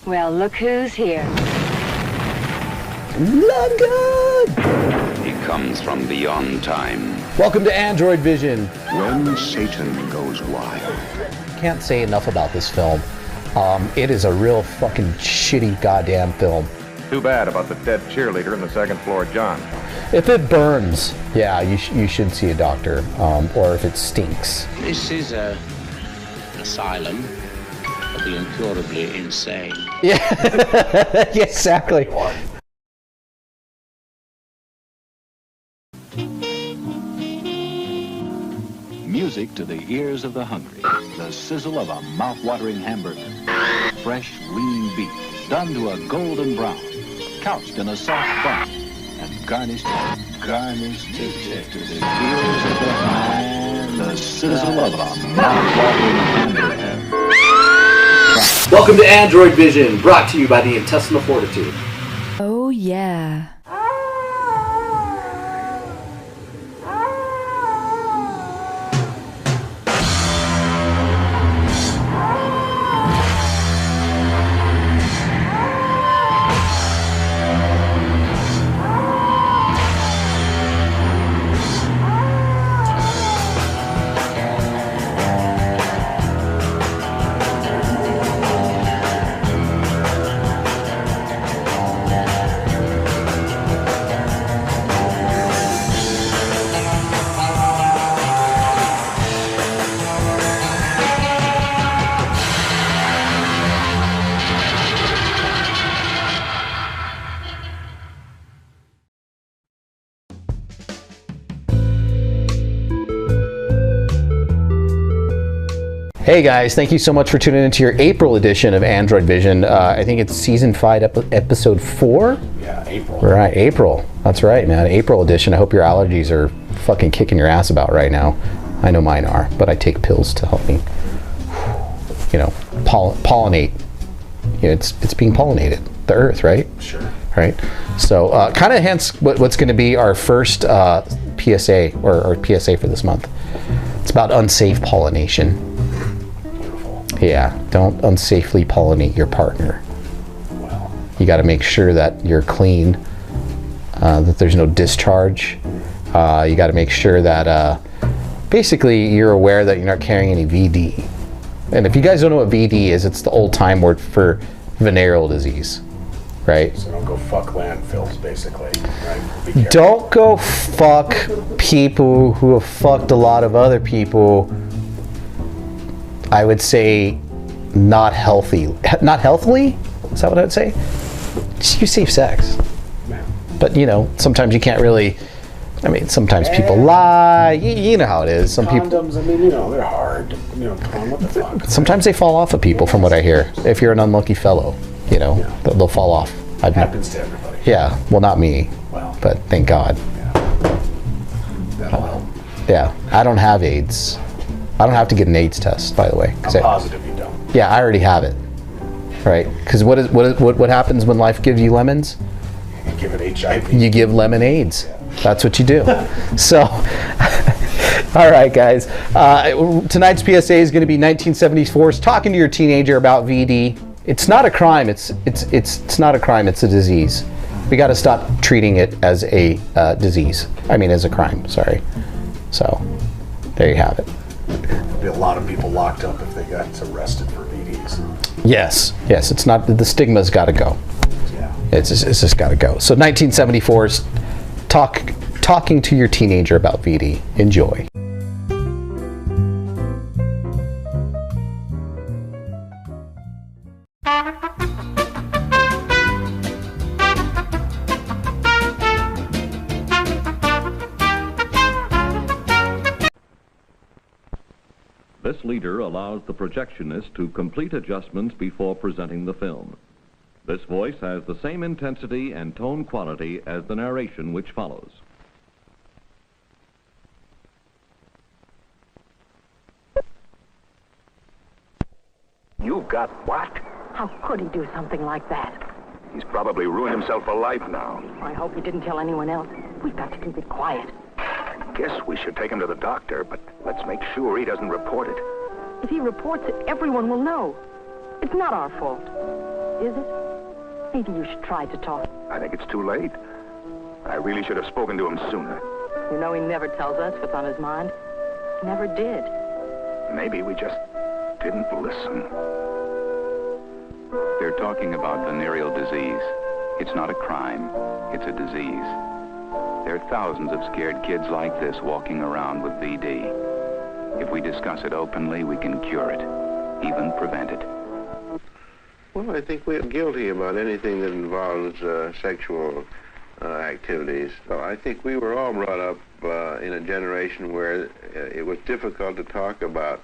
Well, look who's here. London! He comes from beyond time. Welcome to Androidvision. When Satan goes wild. Can't say enough about this film. It is a real fucking shitty goddamn film. Too bad about the dead cheerleader in the second floor, John. If it burns, yeah, you should see a doctor. Or if it stinks. This is an asylum for the incurably insane. Yeah, yeah, exactly. Music to the ears of the hungry. The sizzle of a mouth-watering hamburger. Fresh, lean beef, done to a golden brown. Couched in a soft bun. And garnished to the ears of the hungry. The sizzle of a mouth-watering hamburger. Welcome to Androidvision, brought to you by the Intestinal Fortitude. Oh, yeah. Hey guys, thank you so much for tuning into your April edition of Androidvision. I think it's season 5, episode 4? Yeah, April. Right, April. That's right, man. April edition. I hope your allergies are fucking kicking your ass about right now. I know mine are, but I take pills to help me, pollinate. It's being pollinated. The earth, right? Sure. Right? So, kind of hence what's going to be our first PSA, or PSA for this month. It's about unsafe pollination. Yeah, don't unsafely pollinate your partner. Well, you got to make sure that you're clean, that there's no discharge. You got to make sure that basically you're aware that you're not carrying any VD. And if you guys don't know what VD is, it's the old time word for venereal disease, right? so don't go fuck landfills, basically. Right? Be careful. Don't go fuck people who have fucked a lot of other people. I would say not healthily. Is that what I would say? Just use safe sex. Man. But sometimes you can't really. I mean, sometimes people lie. You know how it is. Some people. Condoms, I mean, they're hard. What the fuck? Sometimes they fall off of people, from what I hear. If you're an unlucky fellow, they'll fall off. It happens to everybody. Yeah. Well, not me. Well. But thank God. Yeah. That'll help. Yeah. I don't have AIDS. I don't have to get an AIDS test, by the way. I'm positive you don't. Yeah, I already have it. Right? Because what happens when life gives you lemons? You give it HIV. You give lemonades. Yeah. That's what you do. So, all right, guys. Tonight's PSA is going to be 1974's Talking to Your Teenager About VD. It's not a crime. It's not a crime. It's a disease. We got to stop treating it as a disease. I mean, as a crime. Sorry. So, there you have it. There'll be a lot of people locked up if they got arrested for VDs. Yes. It's not, the stigma's got to go. Yeah. It's just got to go. So 1974's Talking to Your Teenager About VD. Enjoy. This leader allows the projectionist to complete adjustments before presenting the film. This voice has the same intensity and tone quality as the narration which follows. You've got what? How could he do something like that? He's probably ruined himself for life now. I hope he didn't tell anyone else. We've got to keep it quiet. Guess we should take him to the doctor, but let's make sure he doesn't report it. If he reports it, everyone will know. It's not our fault. Is it? Maybe you should try to talk. I think it's too late. I really should have spoken to him sooner. You know, he never tells us what's on his mind. He never did. Maybe we just didn't listen. They're talking about venereal disease. It's not a crime. It's a disease. There are thousands of scared kids like this walking around with VD. If we discuss it openly, we can cure it, even prevent it. Well, I think we're guilty about anything that involves sexual activities. So I think we were all brought up in a generation where it was difficult to talk about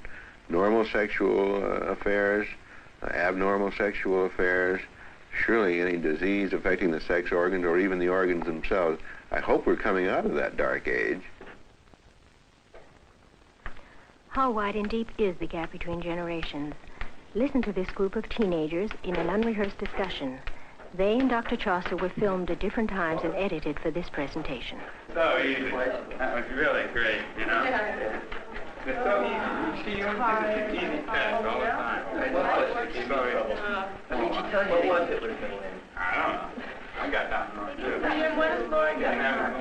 normal sexual affairs, abnormal sexual affairs, surely any disease affecting the sex organs or even the organs themselves. I hope we're coming out of that dark age. How wide and deep is the gap between generations? Listen to this group of teenagers in an unrehearsed discussion. They and Dr. Chaucer were filmed at different times and edited for this presentation. So easy. That was really great, you know? It's so easy. You see, you don't think it's an easy task all the time. Sorry. Did she tell you what was it would have been? I don't know. I got nothing on it.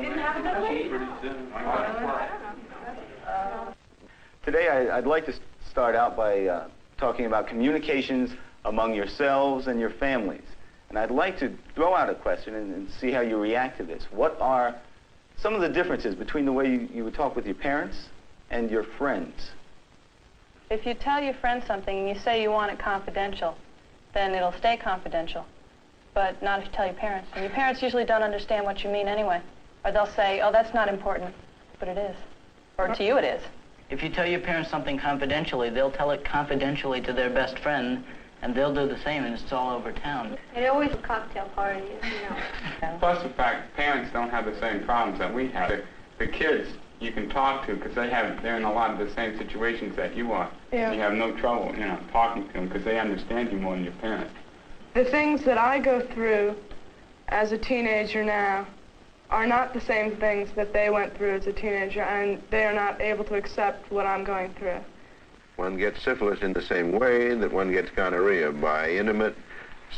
Didn't have enough. Today, I'd like to start out by talking about communications among yourselves and your families. And I'd like to throw out a question and see how you react to this. What are some of the differences between the way you would talk with your parents and your friends? If you tell your friend something and you say you want it confidential, then it'll stay confidential. But not if you tell your parents. And your parents usually don't understand what you mean anyway. Or they'll say, oh, that's not important, but it is. Or to you it is. If you tell your parents something confidentially, they'll tell it confidentially to their best friend, and they'll do the same, and it's all over town. It always cocktail parties, you know. Plus the fact parents don't have the same problems that we have. The kids you can talk to because they're in a lot of the same situations that you are. Yeah. You have no trouble, you know, talking to them because they understand you more than your parents. The things that I go through as a teenager now are not the same things that they went through as a teenager, and they are not able to accept what I'm going through. One gets syphilis in the same way that one gets gonorrhea, by intimate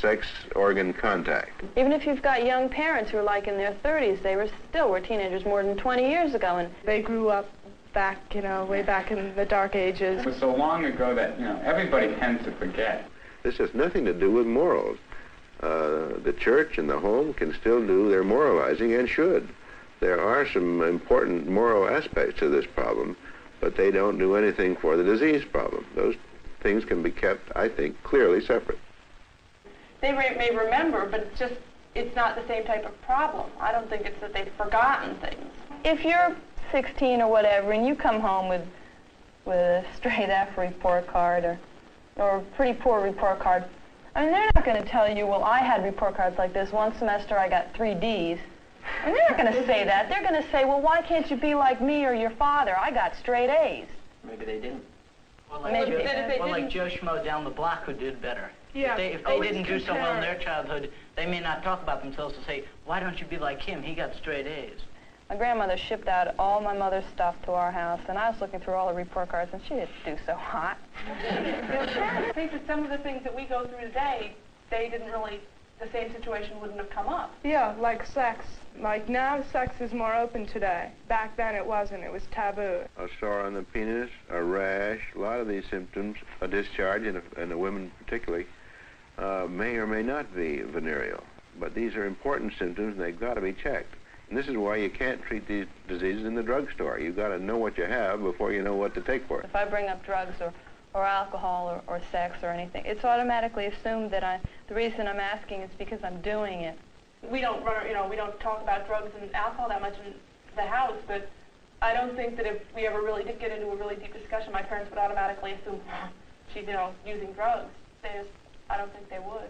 sex organ contact. Even if you've got young parents who are like in their 30s, they were teenagers more than 20 years ago. And they grew up back, you know, way back in the dark ages. It was so long ago that, you know, everybody tends to forget. This has nothing to do with morals. The church and the home can still do their moralizing and should. There are some important moral aspects to this problem, but they don't do anything for the disease problem. Those things can be kept, I think, clearly separate. They may remember, but it's not the same type of problem. I don't think it's that they've forgotten things. If you're 16 or whatever and you come home with a straight F report card or a pretty poor report card, I mean, they're not going to tell you, well, I had report cards like this. One semester I got 3 Ds. And they're not going to say that. They're going to say, well, why can't you be like me or your father? I got straight A's. Maybe they didn't. Or Maybe like Joe Schmo down the block who did better. Yeah. If they didn't do so well in their childhood, they may not talk about themselves to say, why don't you be like him? He got straight A's. My grandmother shipped out all my mother's stuff to our house, and I was looking through all the report cards, and she didn't do so hot. I think that some of the things that we go through today, they didn't really, the same situation wouldn't have come up. Yeah, like sex. Like now, sex is more open today. Back then it wasn't. It was taboo. A sore on the penis, a rash, a lot of these symptoms, a discharge in a woman particularly, may or may not be venereal. But these are important symptoms, and they've got to be checked. And this is why you can't treat these diseases in the drugstore. You've got to know what you have before you know what to take for it. If I bring up drugs or alcohol or sex or anything, it's automatically assumed that the reason I'm asking is because I'm doing it. We don't we don't talk about drugs and alcohol that much in the house, but I don't think that if we ever really did get into a really deep discussion, my parents would automatically assume she's, using drugs. I don't think they would.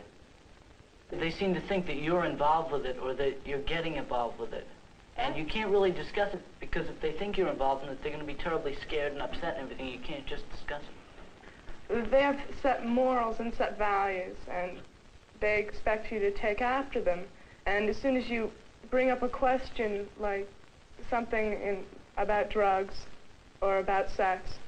They seem to think that you're involved with it or that you're getting involved with it. And you can't really discuss it because if they think you're involved in it, they're going to be terribly scared and upset and everything. You can't just discuss it. They have set morals and set values, and they expect you to take after them. And as soon as you bring up a question like something about drugs or about sex,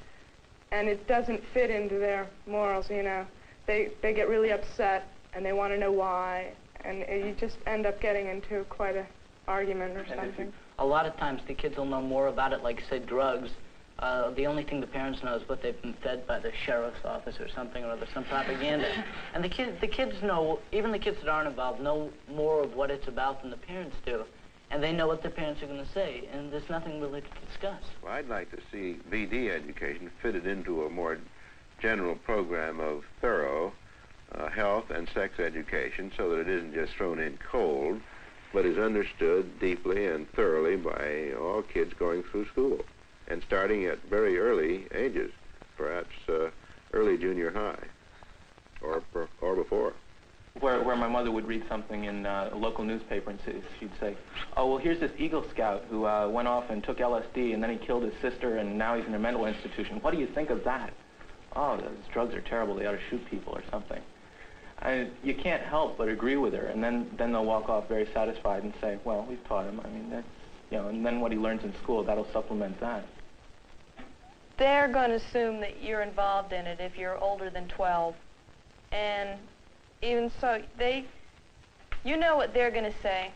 and it doesn't fit into their morals, they get really upset and they want to know why, and you just end up getting into quite an argument or something. A lot of times the kids will know more about it, like, say, drugs. The only thing the parents know is what they've been fed by the sheriff's office or something or other, some propaganda. And the kids know, even the kids that aren't involved, know more of what it's about than the parents do. And they know what the parents are going to say, and there's nothing really to discuss. Well, I'd like to see VD education fitted into a more general program of thorough health and sex education so that it isn't just thrown in cold, but is understood deeply and thoroughly by all kids going through school, and starting at very early ages, perhaps early junior high, or before. Where my mother would read something in a local newspaper and she'd say, oh, well, here's this Eagle Scout who went off and took LSD and then he killed his sister and now he's in a mental institution. What do you think of that? Oh, those drugs are terrible. They ought to shoot people or something. You can't help but agree with her, and then they'll walk off very satisfied and say, well, we've taught him. I mean, that's, you know, and then what he learns in school, that'll supplement that. They're going to assume that you're involved in it if you're older than 12. And even so, you know what they're going to say,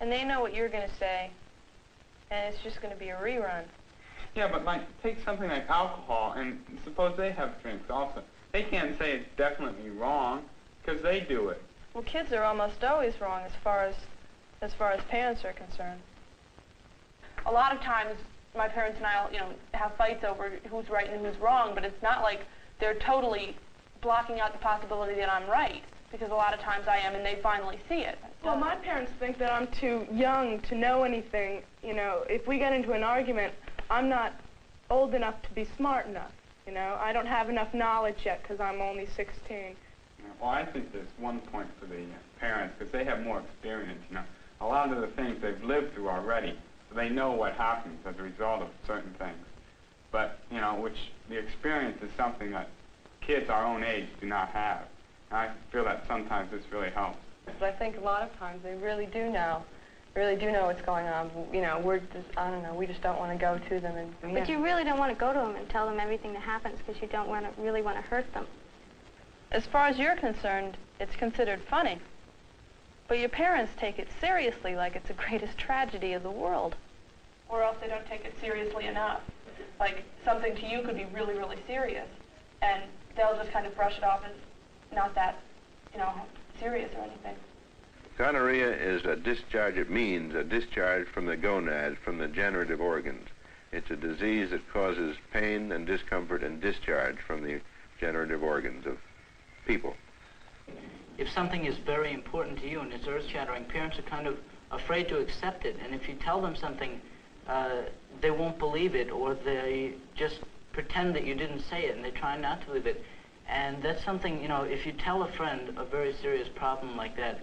and they know what you're going to say, and it's just going to be a rerun. Yeah, but like, take something like alcohol, and suppose they have drinks also. They can't say it's definitely wrong, because they do it. Well, kids are almost always wrong as far as parents are concerned. A lot of times, my parents and I, you know, have fights over who's right and who's wrong, but it's not like they're totally blocking out the possibility that I'm right, because a lot of times I am, and they finally see it. Well, my parents think that I'm too young to know anything. You know, if we get into an argument, I'm not old enough to be smart enough. You know, I don't have enough knowledge yet because I'm only 16. Well, I think there's one point for the parents, because they have more experience, you know. A lot of the things they've lived through already, so they know what happens as a result of certain things. But, you know, which the experience is something that kids our own age do not have. And I feel that sometimes this really helps. But I think a lot of times they really do know what's going on. You know, we're just, I don't know, we just don't want to go to them. And, But you really don't want to go to them and tell them everything that happens because you don't really want to hurt them. As far as you're concerned, it's considered funny. But your parents take it seriously, like it's the greatest tragedy of the world. Or else they don't take it seriously enough. Like, something to you could be really, really serious, and they'll just kind of brush it off as not that, you know, serious or anything. Gonorrhea is a discharge, it means a discharge from the gonads, from the generative organs. It's a disease that causes pain and discomfort and discharge from the generative organs of people. If something is very important to you and it's earth-shattering, parents are kind of afraid to accept it. And if you tell them something, they won't believe it, or they just pretend that you didn't say it, and they try not to believe it. And that's something, you know, if you tell a friend a very serious problem like that,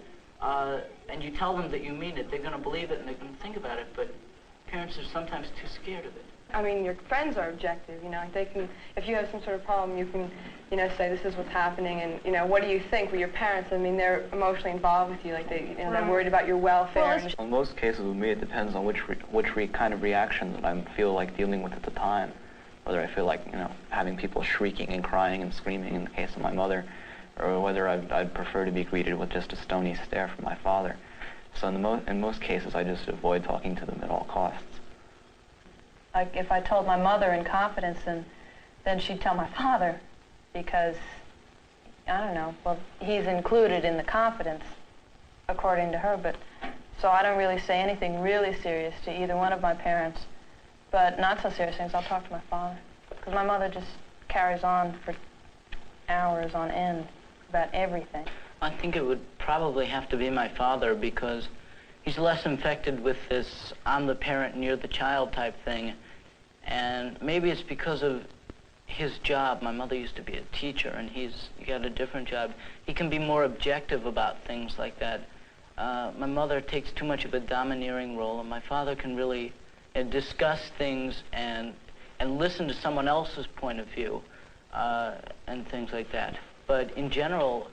and you tell them that you mean it, they're going to believe it and they're going to think about it, but parents are sometimes too scared of it. I mean, your friends are objective, you know. They can, if you have some sort of problem, you can, you know, say this is what's happening, and, you know, what do you think? Well, your parents, I mean, they're emotionally involved with you, like they, you know, they're worried about your welfare. Well, in most cases with me, it depends on which kind of reaction that I feel like dealing with at the time. Whether I feel like, you know, having people shrieking and crying and screaming in the case of my mother, or whether I'd prefer to be greeted with just a stony stare from my father. So in most cases, I just avoid talking to them at all costs. Like, if I told my mother in confidence, then she'd tell my father, because, I don't know, well, he's included in the confidence, according to her, but, so I don't really say anything really serious to either one of my parents, but not so serious things, I'll talk to my father, because my mother just carries on for hours on end about everything. I think it would probably have to be my father, because he's less infected with this I'm the parent and you're the child type thing. And maybe it's because of his job. My mother used to be a teacher, and he got a different job. He can be more objective about things like that. My mother takes too much of a domineering role, and my father can really discuss things and listen to someone else's point of view and things like that. But in general,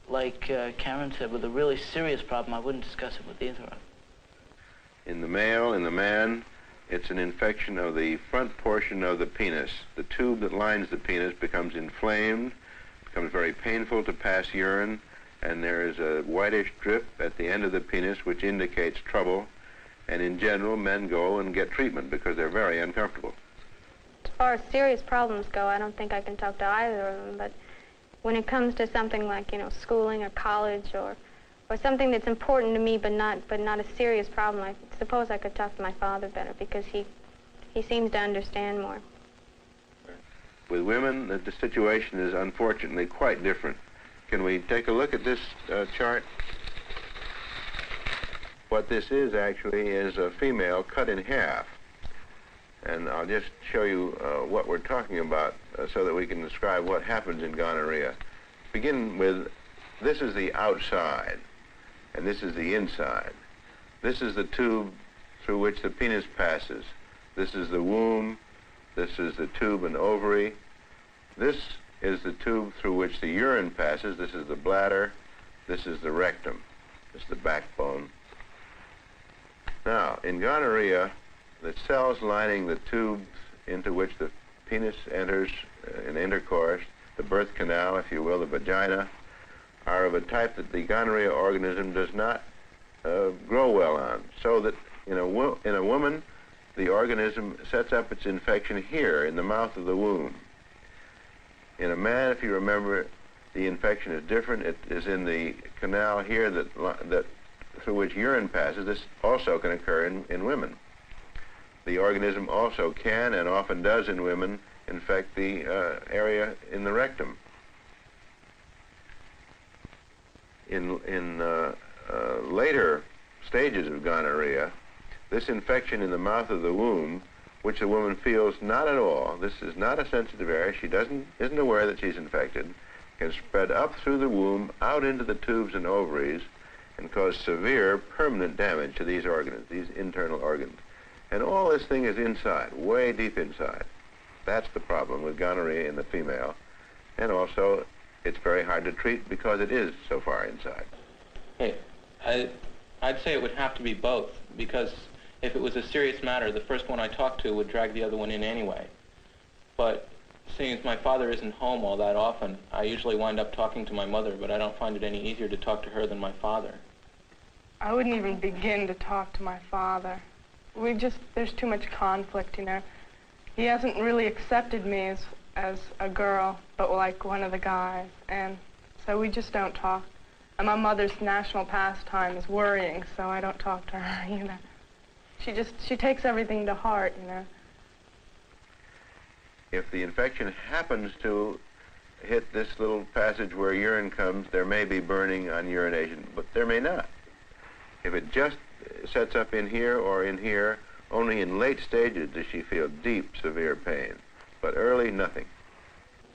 like Karen said, with a really serious problem, I wouldn't discuss it with either of them. In the male, in the man, it's an infection of the front portion of the penis. The tube that lines the penis becomes inflamed, becomes very painful to pass urine, and there is a whitish drip at the end of the penis which indicates trouble, and in general men go and get treatment because they're very uncomfortable. As far as serious problems go, I don't think I can talk to either of them, but when it comes to something like, you know, schooling or college or something that's important to me but not a serious problem, I suppose I could talk to my father better because he seems to understand more. With women, the situation is unfortunately quite different. Can we take a look at this chart? What this is actually is a female cut in half. And I'll just show you what we're talking about so that we can describe what happens in gonorrhea. Begin with, this is the outside, and this is the inside. This is the tube through which the penis passes. This is the womb. This is the tube and ovary. This is the tube through which the urine passes. This is the bladder. This is the rectum. This is the backbone. Now, in gonorrhea, the cells lining the tubes into which the penis enters in intercourse, the birth canal, if you will, the vagina, are of a type that the gonorrhea organism does not grow well on. So that in a woman, the organism sets up its infection here in the mouth of the womb. In a man, if you remember, the infection is different. It is in the canal here that through which urine passes. This also can occur in women. The organism also can and often does in women infect the area in the rectum. In later stages of gonorrhea, this infection in the mouth of the womb, which the woman feels not at all, this is not a sensitive area, she isn't aware that she's infected, can spread up through the womb, out into the tubes and ovaries, and cause severe permanent damage to these organs, these internal organs. And all this thing is inside, way deep inside. That's the problem with gonorrhea in the female. And also, it's very hard to treat because it is so far inside. Hey, I'd say it would have to be both, because if it was a serious matter, the first one I talked to would drag the other one in anyway. But seeing as my father isn't home all that often, I usually wind up talking to my mother, but I don't find it any easier to talk to her than my father. I wouldn't even begin to talk to my father. There's too much conflict, you know. He hasn't really accepted me as a girl, but like one of the guys, and so we just don't talk. And my mother's national pastime is worrying, so I don't talk to her, you know. She takes everything to heart, you know. If the infection happens to hit this little passage where urine comes, there may be burning on urination, but there may not. If it just sets up in here or in here, only in late stages does she feel deep, severe pain. But early, nothing.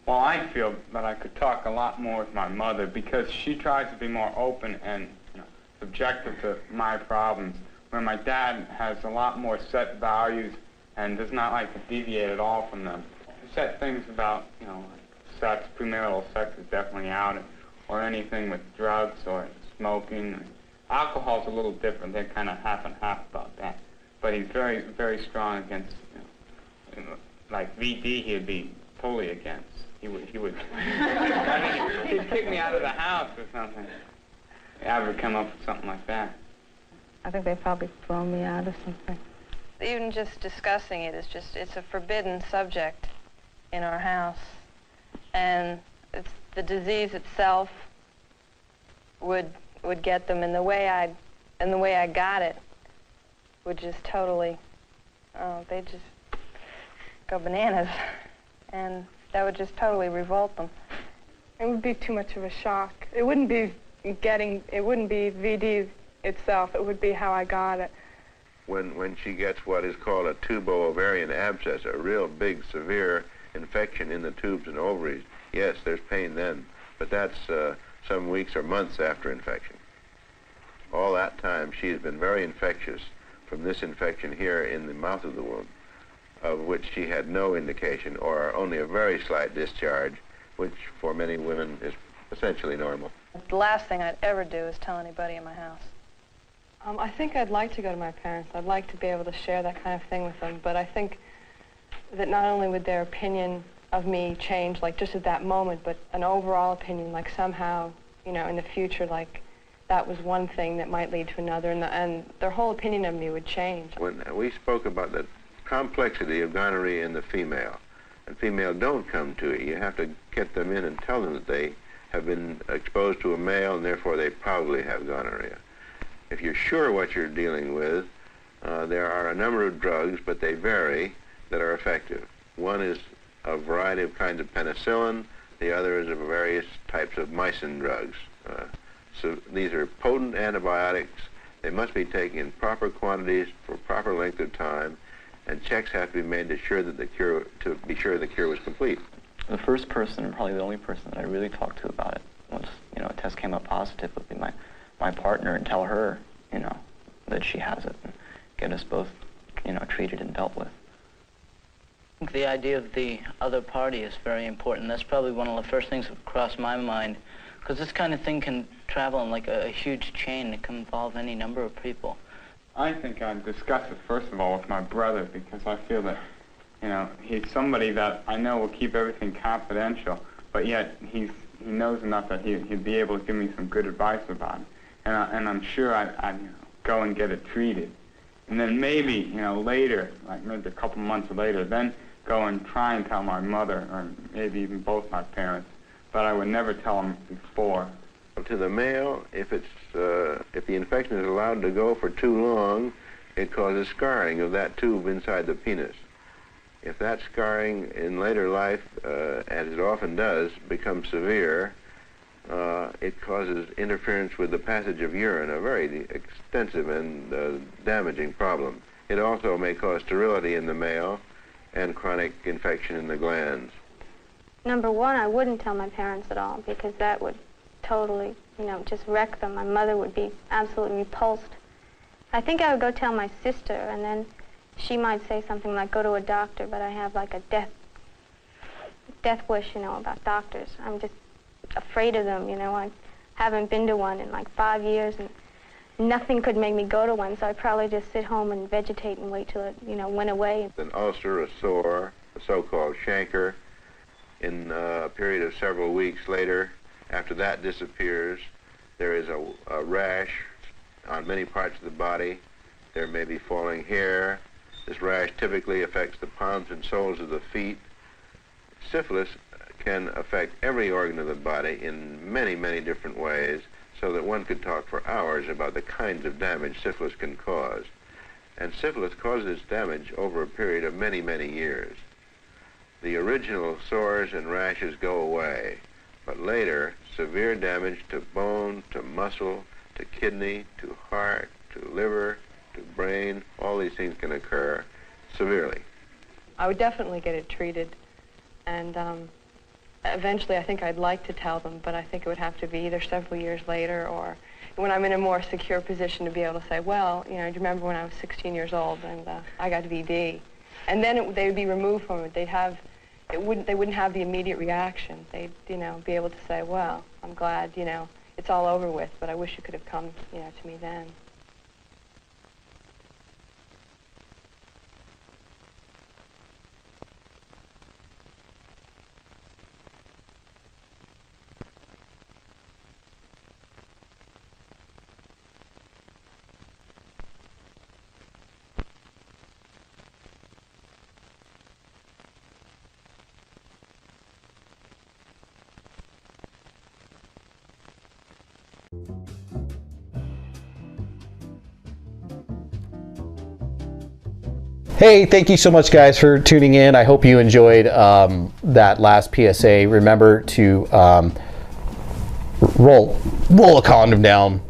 Well, I feel that I could talk a lot more with my mother because she tries to be more open and subjective to my problems, where my dad has a lot more set values and does not like to deviate at all from them. Set things about, sex, premarital sex is definitely out, or anything with drugs or smoking. Alcohol's a little different. They're kind of half and half about that. But he's very, very strong against, like VD, he'd be totally against. He would he'd kick me out of the house or something. I would come up with something like that. I think they'd probably throw me out or something. Even just discussing it is it's a forbidden subject in our house. And the disease itself would get them, and the way I got it would just totally, they'd just go bananas, and that would just totally revolt them. It would be too much of a shock. It wouldn't be VD itself, it would be how I got it. When she gets what is called a tubo-ovarian abscess, a real big, severe infection in the tubes and ovaries, yes, there's pain then, but that's some weeks or months after infection. All that time, she has been very infectious from this infection here in the mouth of the womb, of which she had no indication or only a very slight discharge, which for many women is essentially normal. The last thing I'd ever do is tell anybody in my house. I think I'd like to go to my parents. I'd like to be able to share that kind of thing with them, but I think that not only would their opinion of me change, like just at that moment, but an overall opinion, like somehow in the future, like, that was one thing that might lead to another, and their whole opinion of me would change. When we spoke about the complexity of gonorrhea in the female, and female don't come to it, you have to get them in and tell them that they have been exposed to a male and therefore they probably have gonorrhea. If you're sure what you're dealing with, there are a number of drugs, but they vary, that are effective. One is a variety of kinds of penicillin, the other is of various types of mycin drugs. So these are potent antibiotics. They must be taken in proper quantities for proper length of time, and checks have to be made to be sure the cure was complete. The first person, and probably the only person that I really talked to about it, once a test came up positive, would be my partner, and tell her, that she has it, and get us both, treated and dealt with. I think the idea of the other party is very important. That's probably one of the first things that crossed my mind, because this kind of thing can travel in like a huge chain. It can involve any number of people. I think I'd discuss it, first of all, with my brother, because I feel that, he's somebody that I know will keep everything confidential, but yet he knows enough that he'd be able to give me some good advice about it. And I'm sure I'd go and get it treated. And then maybe, later, like maybe a couple months later, then go and try and tell my mother, or maybe even both my parents, but I would never tell them before. To the male, if the infection is allowed to go for too long, it causes scarring of that tube inside the penis. If that scarring in later life, as it often does, becomes severe, it causes interference with the passage of urine, a very extensive and damaging problem. It also may cause sterility in the male and chronic infection in the glands. Number one, I wouldn't tell my parents at all, because that would totally, just wreck them. My mother would be absolutely repulsed. I think I would go tell my sister, and then she might say something like, go to a doctor, but I have like a death wish, about doctors. I'm just afraid of them, I haven't been to one in like 5 years, and nothing could make me go to one, so I'd probably just sit home and vegetate and wait till it, went away. An ulcer, a sore, a so-called chancre, in a period of several weeks later, after that disappears, there is a rash on many parts of the body. There may be falling hair. This rash typically affects the palms and soles of the feet. Syphilis can affect every organ of the body in many, many different ways, so that one could talk for hours about the kinds of damage syphilis can cause. And syphilis causes damage over a period of many, many years. The original sores and rashes go away, but later, severe damage to bone, to muscle, to kidney, to heart, to liver, to brain, all these things can occur severely. I would definitely get it treated, and eventually I think I'd like to tell them, but I think it would have to be either several years later or when I'm in a more secure position to be able to say, well, do you remember when I was 16 years old and I got VD? And then they would be removed from it. They wouldn't have the immediate reaction. They'd, be able to say, well, I'm glad, it's all over with, but I wish you could have come, to me then. Hey, thank you so much, guys, for tuning in. I hope you enjoyed that last PSA. Remember to roll a condom down,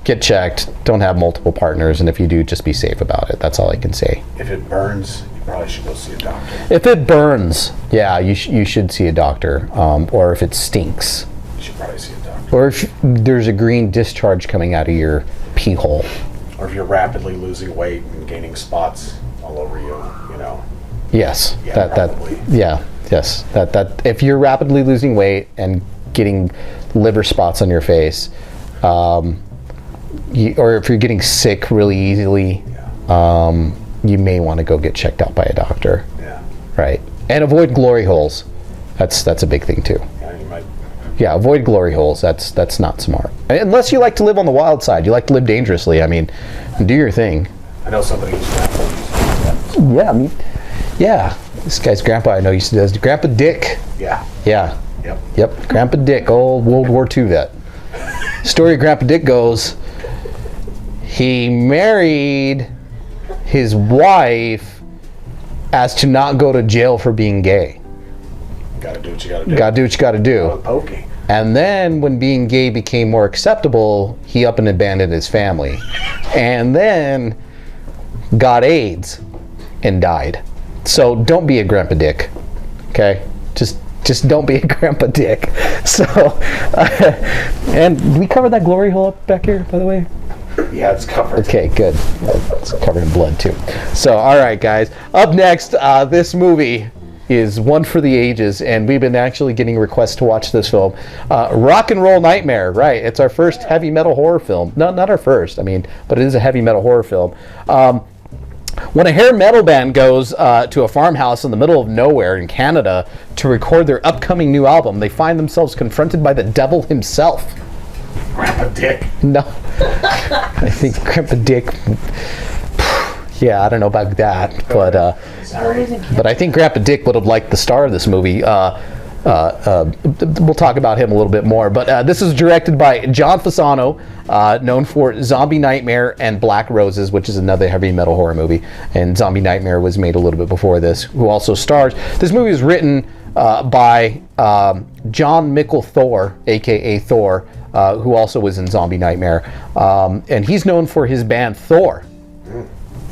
get checked, don't have multiple partners, and if you do, just be safe about it. That's all I can say. If it burns, you probably should go see a doctor. If it burns, yeah, you should see a doctor. Or if it stinks. You should probably see a doctor. Or if there's a green discharge coming out of your pee hole. Or if you're rapidly losing weight and gaining spots all over you, Yes, Yeah, that if you're rapidly losing weight and getting liver spots on your face, or if you're getting sick really easily, you may want to go get checked out by a doctor. Yeah. Right. And avoid glory holes. That's a big thing too. Yeah, you might Yeah, avoid glory holes. That's not smart. Unless you like to live on the wild side. You like to live dangerously. I mean, do your thing. I know somebody who's Yeah, I mean, yeah. This guy's grandpa I know used to do this. Grandpa Dick. Yeah. Yeah. Yep. Yep. Grandpa Dick, old World War II vet. Story of Grandpa Dick goes, he married his wife as to not go to jail for being gay. Gotta do what you gotta do. Gotta do what you gotta do. Pokey. And then when being gay became more acceptable, he up and abandoned his family. And then got AIDS and died. So don't be a Grandpa Dick. Okay? Just don't be a Grandpa Dick. So, and did we cover that glory hole up back here, by the way? Yeah, it's covered. Okay, good. It's covered in blood, too. So, all right, guys. Up next, this movie is one for the ages, and we've been actually getting requests to watch this film. Rock and Roll Nightmare, right. It's our first heavy metal horror film. No, not our first, I mean, but it is a heavy metal horror film. When a hair metal band goes to a farmhouse in the middle of nowhere in Canada to record their upcoming new album, they find themselves confronted by the devil himself. Grandpa Dick. No. I think Grandpa Dick... Yeah, I don't know about that, but I think Grandpa Dick would have liked the star of this movie. We'll talk about him a little bit more, but this is directed by John Fasano, known for Zombie Nightmare and Black Roses, which is another heavy metal horror movie, and Zombie Nightmare was made a little bit before this, who also stars. This movie was written by John Mickle Thor, aka Thor, who also was in Zombie Nightmare, and he's known for his band Thor.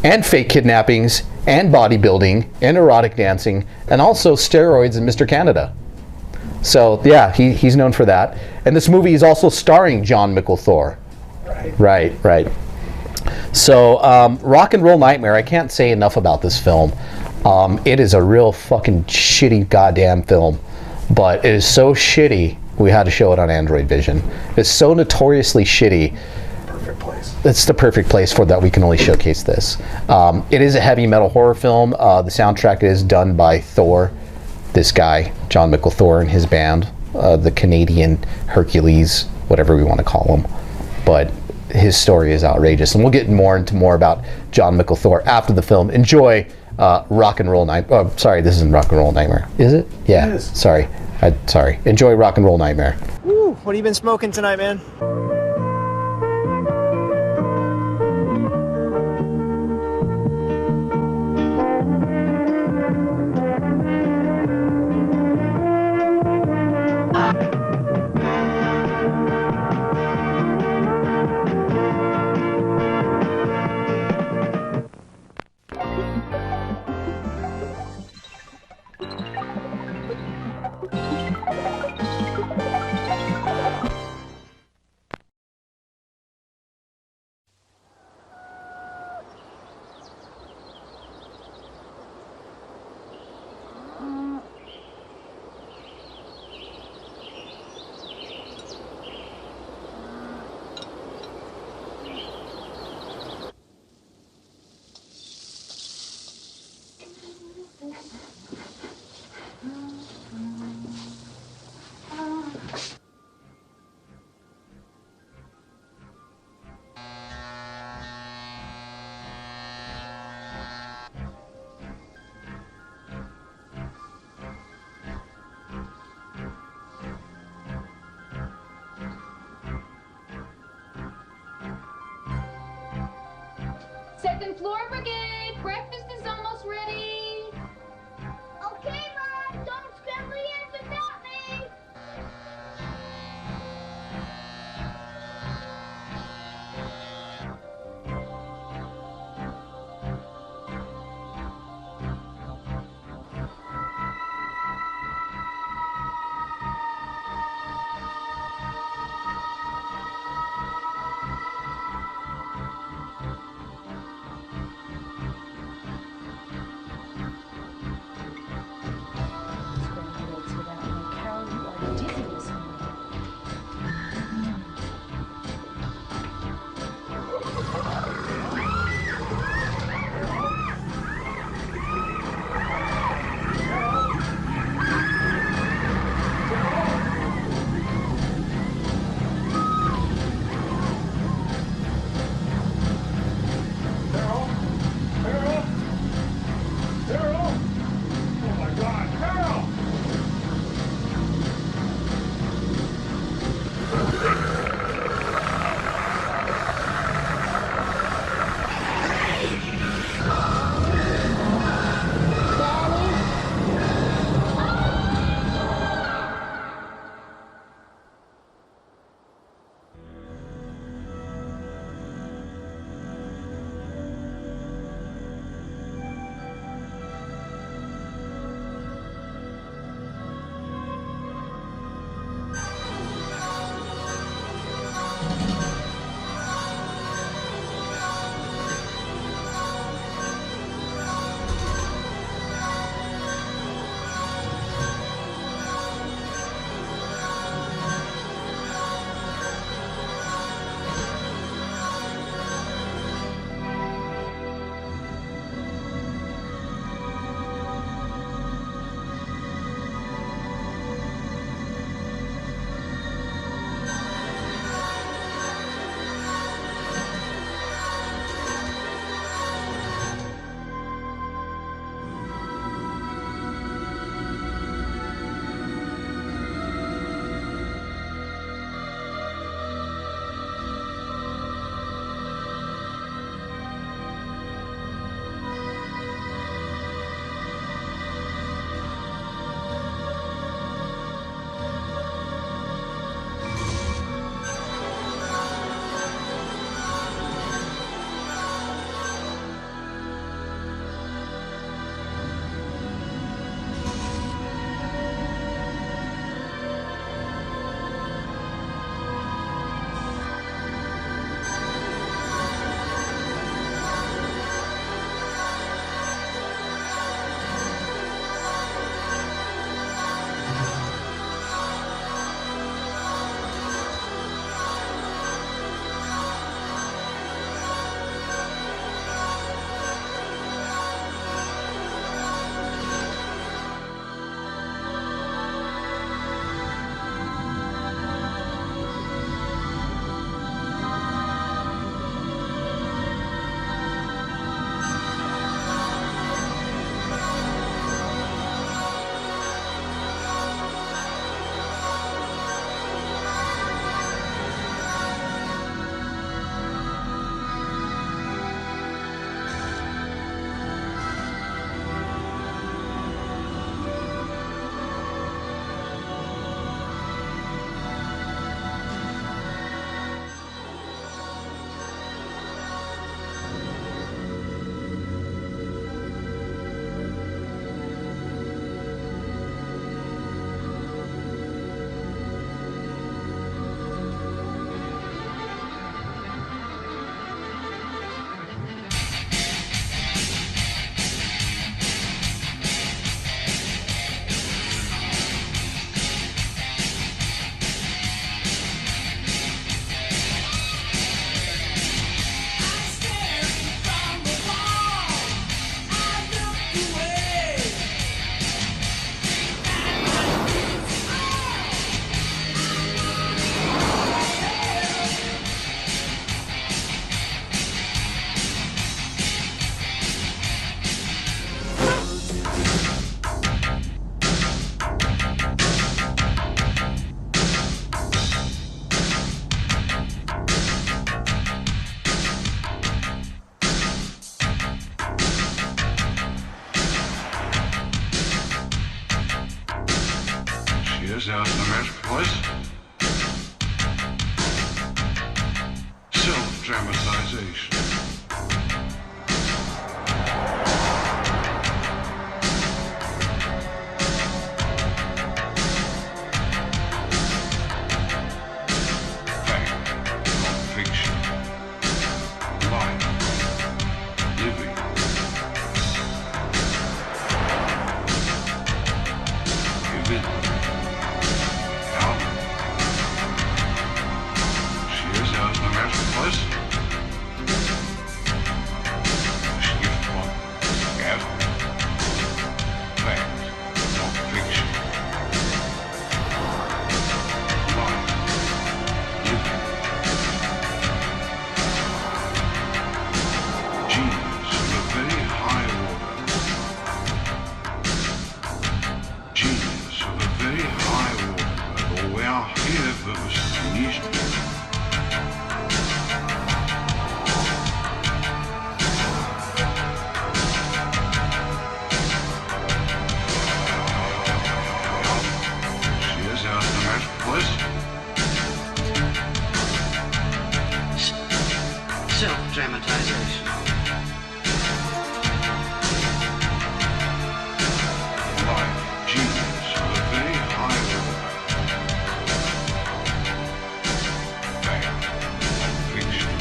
And fake kidnappings, and bodybuilding, and erotic dancing, and also steroids in Mr. Canada. So, yeah, he's known for that. And this movie is also starring John Mickle Thor. Right. So, Rock and Roll Nightmare, I can't say enough about this film. It is a real fucking shitty goddamn film. But it is so shitty, we had to show it on Androidvision. It's so notoriously shitty. It's the perfect place for that. We can only showcase this. It is a heavy metal horror film. The soundtrack is done by Thor, this guy, John Mickle Thor, and his band, the Canadian Hercules, whatever we want to call him. But his story is outrageous, and we'll get more about John Mickle Thor after the film. Enjoy Rock and Roll Nightmare. Oh, sorry, this isn't Rock and Roll Nightmare, is it? Yeah. It is. Sorry. Enjoy Rock and Roll Nightmare. Woo! What have you been smoking tonight, man? Second floor brigade, breakfast is almost ready. Okay, Mom, don't scramble the eggs without me. She's out in the marketplace. Self-dramatization. Self-dramatization. Genius of a very high order. Fact, fiction.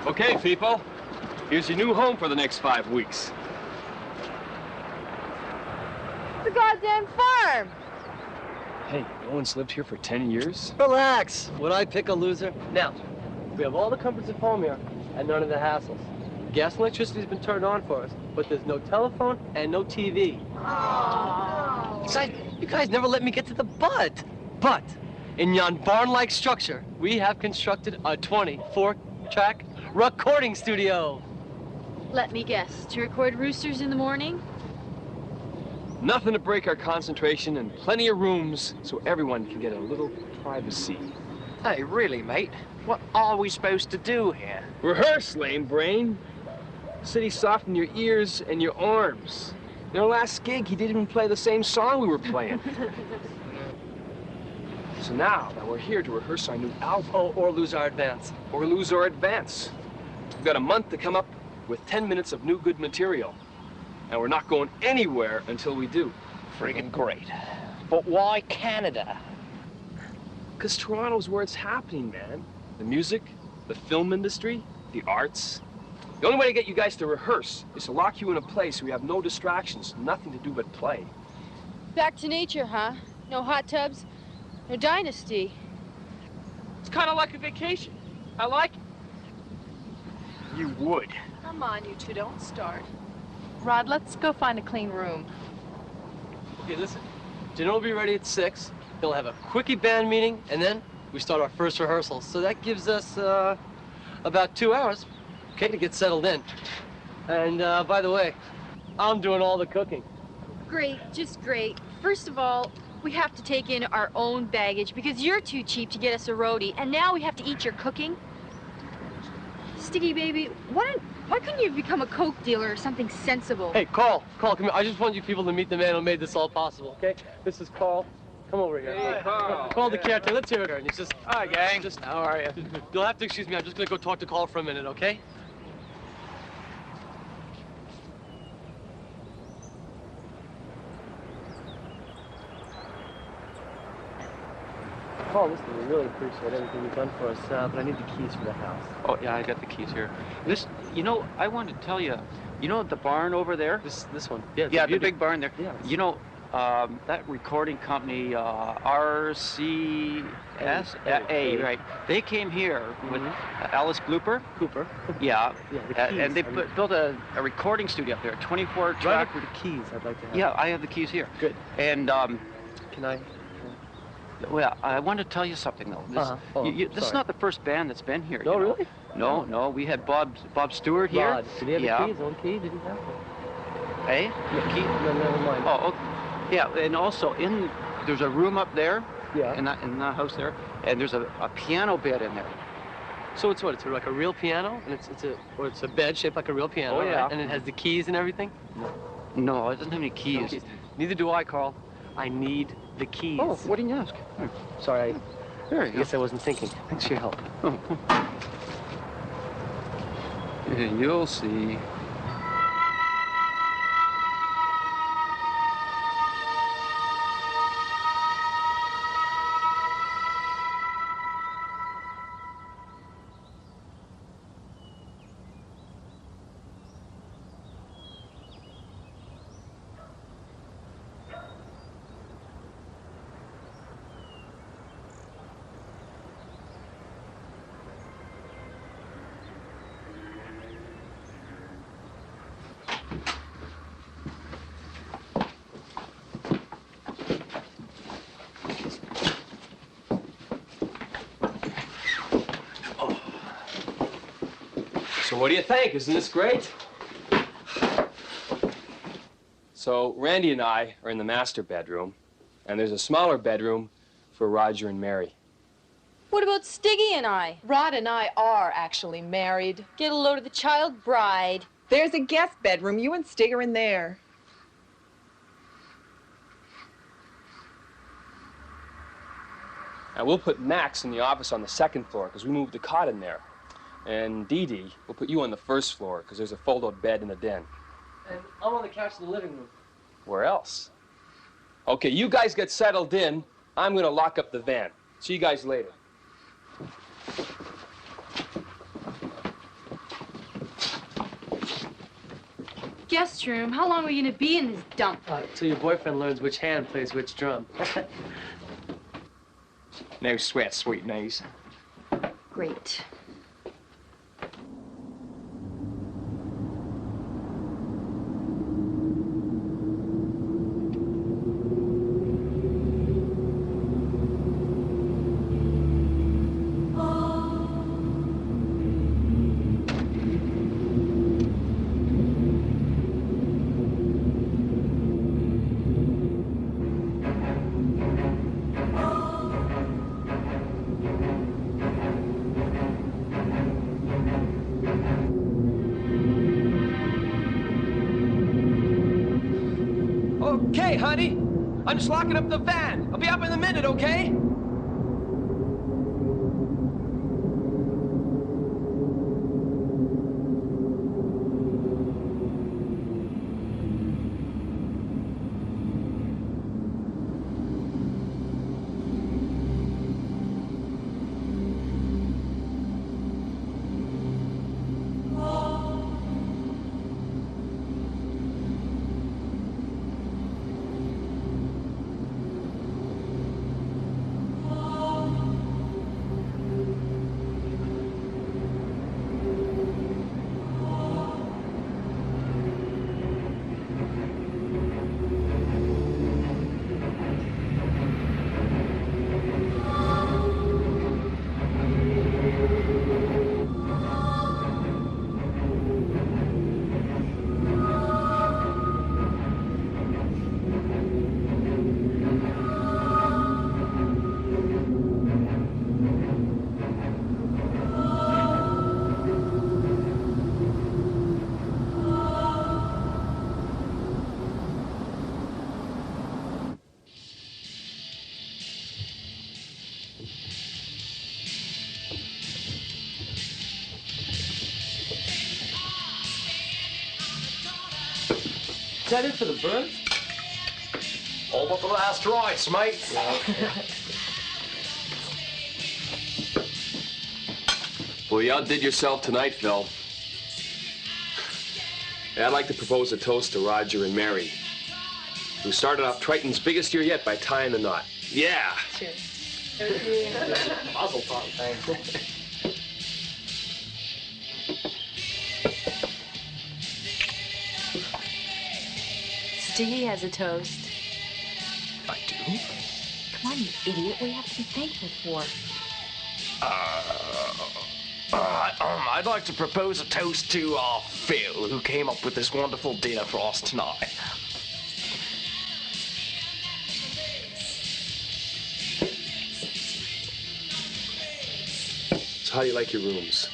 Okay, people. Here's your new home for the next 5 weeks. It's a goddamn farm! Hey, no one's lived here for 10 years? Relax. Would I pick a loser? Now, we have all the comforts of home here and none of the hassles. Gas and electricity's been turned on for us, but there's no telephone and no TV. Besides, you guys never let me get to the but. But, in yon barn-like structure, we have constructed a 24-track recording studio. Let me guess, to record roosters in the morning? Nothing to break our concentration and plenty of rooms so everyone can get a little privacy. Hey, really, mate? What are we supposed to do here? Rehearse, lame brain. City soften your ears and your arms. In our last gig, he didn't even play the same song we were playing. So now that we're here to rehearse our new album. Oh, or lose our advance. Or lose our advance. We've got a month to come up with 10 minutes of new good material. And we're not going anywhere until we do. Friggin' great. But why Canada? Because Toronto's where it's happening, man. The music, the film industry, the arts. The only way to get you guys to rehearse is to lock you in a place where you have no distractions, nothing to do but play. Back to nature, huh? No hot tubs, no dynasty. It's kind of like a vacation. I like it. You would. Come on, you two, don't start. Rod, let's go find a clean room. Okay, listen. Dinner will be ready at 6. He'll have a quickie band meeting, and then we start our first rehearsal. So that gives us about 2 hours, okay, to get settled in. And by the way, I'm doing all the cooking. Great, just great. First of all, we have to take in our own baggage because you're too cheap to get us a roadie, and now we have to eat your cooking. Sticky baby, why couldn't you become a coke dealer or something sensible? Hey, Carl, come here. I just want you people to meet the man who made this all possible, okay? This is Carl. Come over here. Hey, Carl. Call the caretaker. Let's hear it. And he's just... Hi, gang. How are you? You'll have to excuse me. I'm just going to go talk to Carl for a minute, okay? Carl, listen, we really appreciate everything you've done for us, but I need the keys for the house. Oh, yeah, I got the keys here. You know, I wanted to tell you, you know the barn over there? This one? Yeah, yeah, the big barn there. Yeah. You know, that recording company, RCSA, right? They came here with Alice Cooper. Yeah. Yeah, the keys. And they built a recording studio up there, 24 track. Right for the keys, I'd like to have. Yeah, I have the keys here. Good. And, Can I? well, I want to tell you something, though. This, this is not the first band that's been here. No, you know? really? No, we had Bob Stewart here. Rod, did he have yeah. the keys? One key? Did he have one? Hey? The key? No, never mind. Oh, okay. Yeah, and also there's a room up there. Yeah. In that house there, and there's a piano bed in there. So it's what? It's like a real piano, and it's a bed shaped like a real piano. Oh, yeah. Right? And it has the keys and everything. No, it doesn't have any keys. No keys. Neither do I, Carl. I need the keys. Oh, what didn't you ask? Sorry, There I you guess I wasn't thinking. Thanks for your help. go. You'll see. So what do you think? Isn't this great? So Randy and I are in the master bedroom, and there's a smaller bedroom for Roger and Mary. What about Stiggy and I? Rod and I are actually married. Get a load of the child bride. There's a guest bedroom. You and Stig are in there. And we'll put Max in the office on the second floor, because we moved the cot in there. And Dee Dee, we'll put you on the first floor, because there's a fold-out bed in the den. And I'm on the couch in the living room. Where else? Okay, you guys get settled in. I'm going to lock up the van. See you guys later. Guest room? How long are we going to be in this dump? Till your boyfriend learns which hand plays which drum. No sweat, sweet knees. Great. Okay, honey. I'm just locking up the van. I'll be up in a minute, okay? Is that it for the birds? All but the last rice, mate. Well, you outdid yourself tonight, Phil. I'd like to propose a toast to Roger and Mary, who started off Triton's biggest year yet by tying the knot. Yeah. Cheers. Mazel tov, thanks. Stiggy has a toast. I do? Come on, you idiot. What do you have to be thankful for? I'd like to propose a toast to Phil, who came up with this wonderful dinner for us tonight. So how do you like your rooms?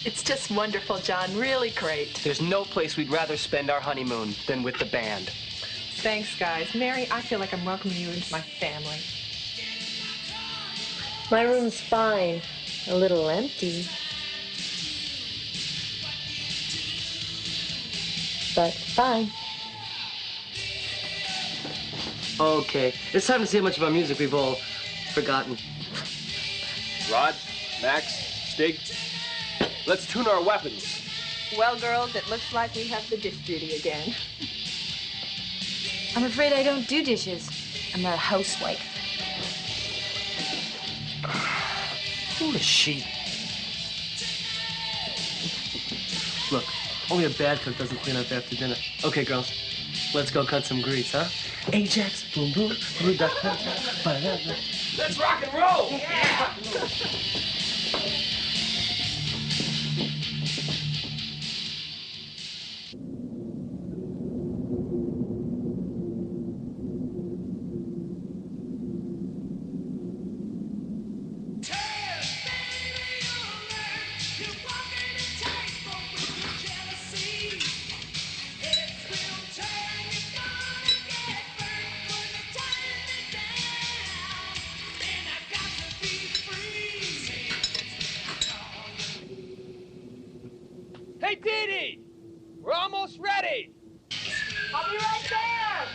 It's just wonderful, John. Really great. There's no place we'd rather spend our honeymoon than with the band. Thanks, guys. Mary, I feel like I'm welcoming you into my family. My room's fine. A little empty. But fine. Okay, it's time to see how much of our music we've all forgotten. Rod, Max, Stig, let's tune our weapons. Well, girls, it looks like we have the dish duty again. I'm afraid I don't do dishes. I'm not a housewife. Who is she? Look, only a bad cook doesn't clean up after dinner. Okay, girls, let's go cut some grease, huh? Ajax, boom boom, blue duck, ba-da-da. Let's rock and roll! Yeah! Hey, Dee! We're almost ready! I'll be right there.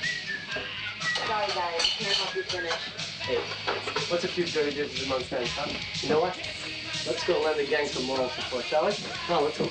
Sorry, guys. Can't help you finish. Hey, what's a few dirty dishes amongst friends, huh? You know what? Let's go lend the gang some moral support, shall we? Oh, let's go.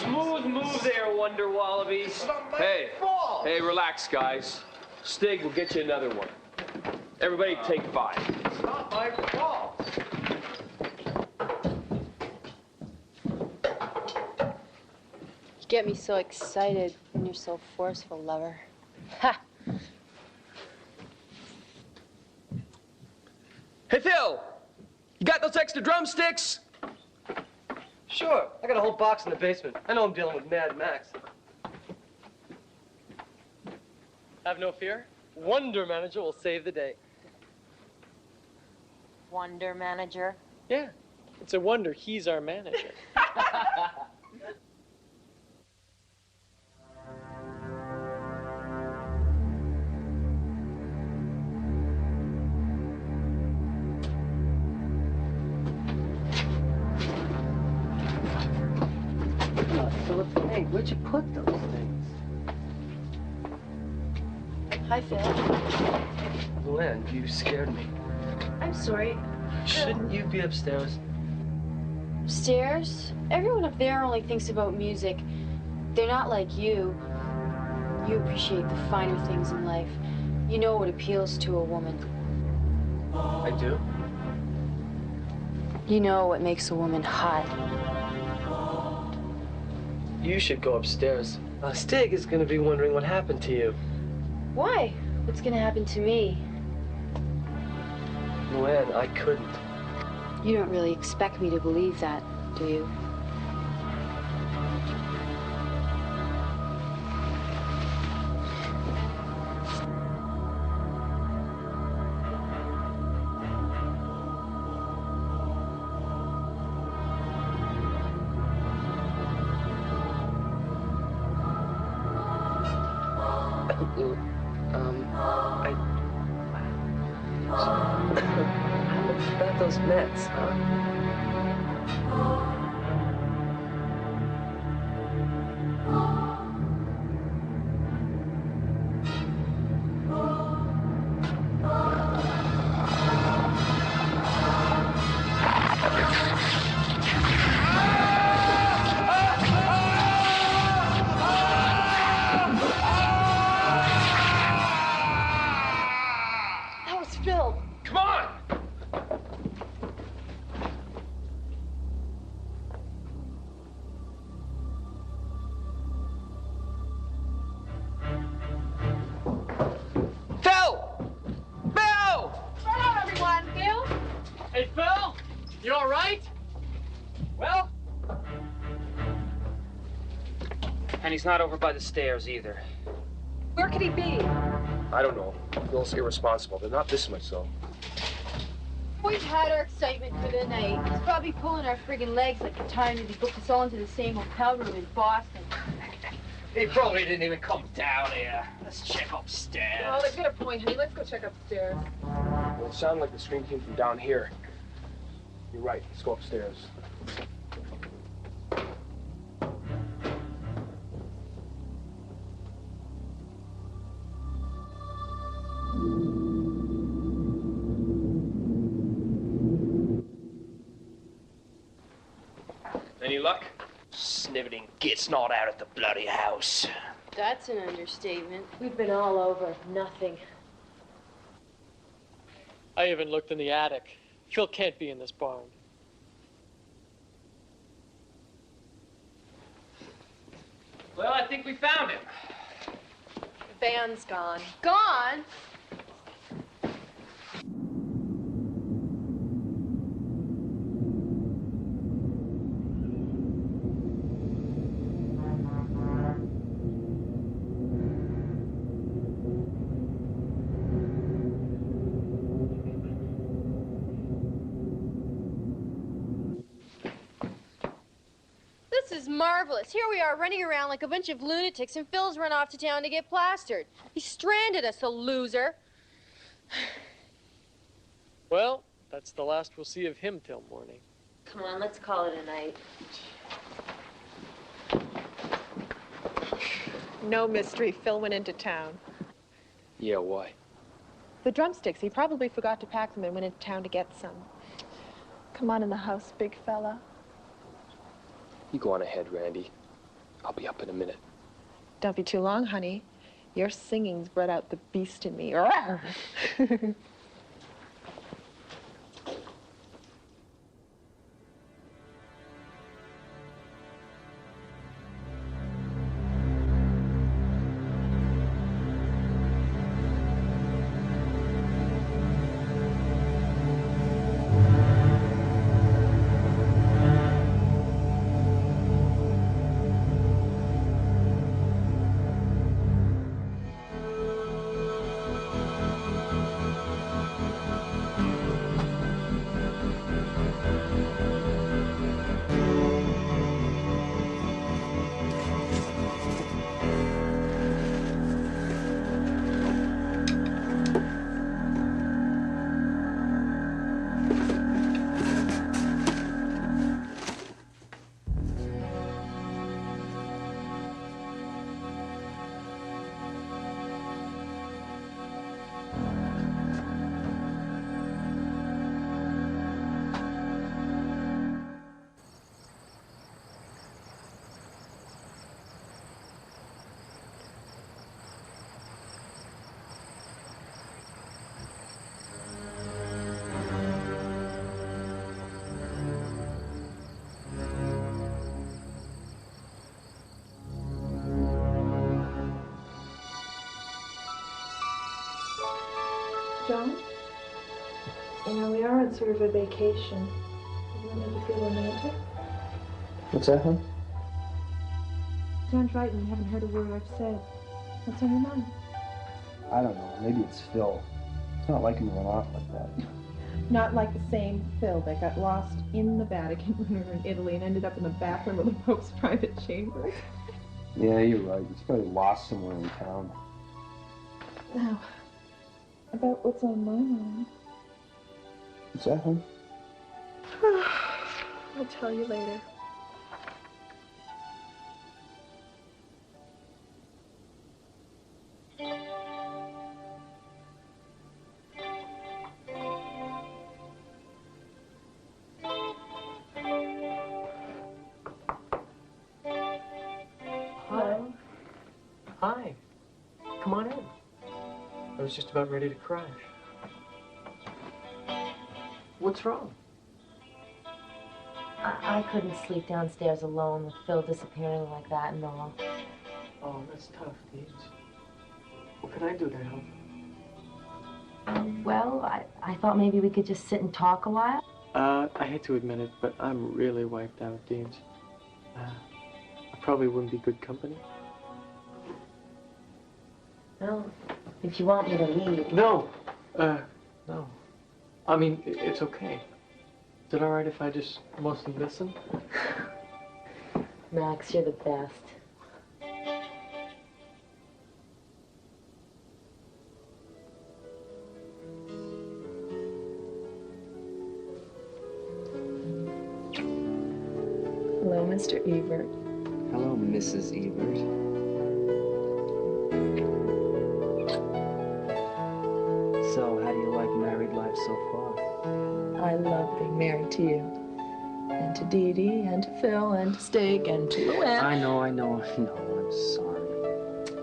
Smooth move there, Wonder Wallabies. Hey, hey, relax, guys. Stig will get you another one. Everybody take 5. It's not my fault. You get me so excited when you're so forceful, lover. Ha! Hey, Phil! You got those extra drumsticks? Sure, I got a whole box in the basement. I know I'm dealing with Mad Max. Have no fear. Wonder Manager will save the day. Wonder Manager? Yeah, it's a wonder he's our manager. Hey, where'd you put those things? Hi, Phil. Luann, you scared me. I'm sorry. Shouldn't you be upstairs? Upstairs? Everyone up there only thinks about music. They're not like you. You appreciate the finer things in life. You know what appeals to a woman. I do? You know what makes a woman hot. You should go upstairs. Stig is gonna be wondering what happened to you. Why? What's gonna happen to me? Luann, I couldn't. You don't really expect me to believe that, do you? How about those Mets, huh? That was Phil. Come on! Phil! Phil! Hello, everyone. Phil? Hey, Phil! You all right? Well? And he's not over by the stairs either. Where could he be? I don't know. Phil's irresponsible. They're not this much so. We've had our excitement for the night. He's probably pulling our friggin' legs like the time that he booked us all into the same hotel room in Boston. He probably didn't even come down here. Let's check upstairs. Oh, they've got a point, honey. Let's go check upstairs. Well, it sounded like the scream came from down here. You're right. Let's go upstairs. Any luck? Sniveling git's not out at the bloody house. That's an understatement. We've been all over. Nothing. I even looked in the attic. Phil can't be in this barn. Well, I think we found him. The van's gone. Gone? This is marvelous. Here we are running around like a bunch of lunatics, and Phil's run off to town to get plastered. He stranded us, a loser. Well, that's the last we'll see of him till morning. Come on, let's call it a night. No mystery. Phil went into town. Yeah, why? The drumsticks. He probably forgot to pack them and went into town to get some. Come on in the house, big fella. You go on ahead, Randy. I'll be up in a minute. Don't be too long, honey. Your singing's bred out the beast in me. John? You know, we are on sort of a vacation. Does that make you feel romantic? What's that, hon? John's right, and you haven't heard a word I've said. What's on your mind? I don't know. Maybe it's Phil. It's not like him to run off like that. Not like the same Phil that got lost in the Vatican when we were in Italy and ended up in the bathroom of the Pope's private chambers. Yeah, you're right. He's probably lost somewhere in town. Now, about what's on my mind. What's that, hon? I'll tell you later. Hi. Hi. Come on in. I was just about ready to crash. What's wrong? I couldn't sleep downstairs alone with Phil disappearing like that and all. Oh, that's tough, Deeds. What can I do to help? Well, I thought maybe we could just sit and talk a while. I hate to admit it, but I'm really wiped out, Deeds. I probably wouldn't be good company. Well, if you want me to leave. No! No. I mean, it's okay. Is it all right if I just mostly listen? Max, you're the best. Mr. Ebert. Hello, Mrs. Ebert. So, how do you like married life so far? I love being married to you. And to Dee Dee, and to Phil, and to Stig, and to Luann. I know. I'm sorry.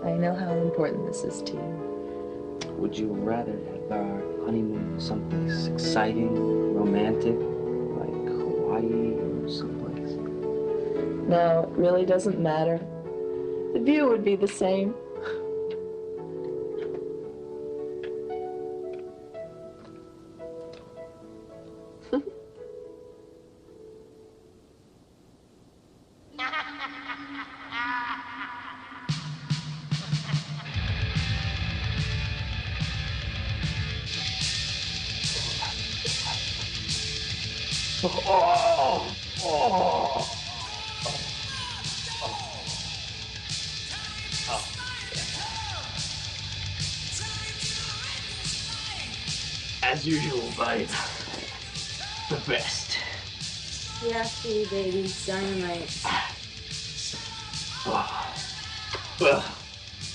I know how important this is to you. Would you rather have our honeymoon someplace exciting, romantic, like Hawaii or someplace? No, it really doesn't matter. The view would be the same. As usual, babe. The best. Yeah, see, baby, dynamite. Well,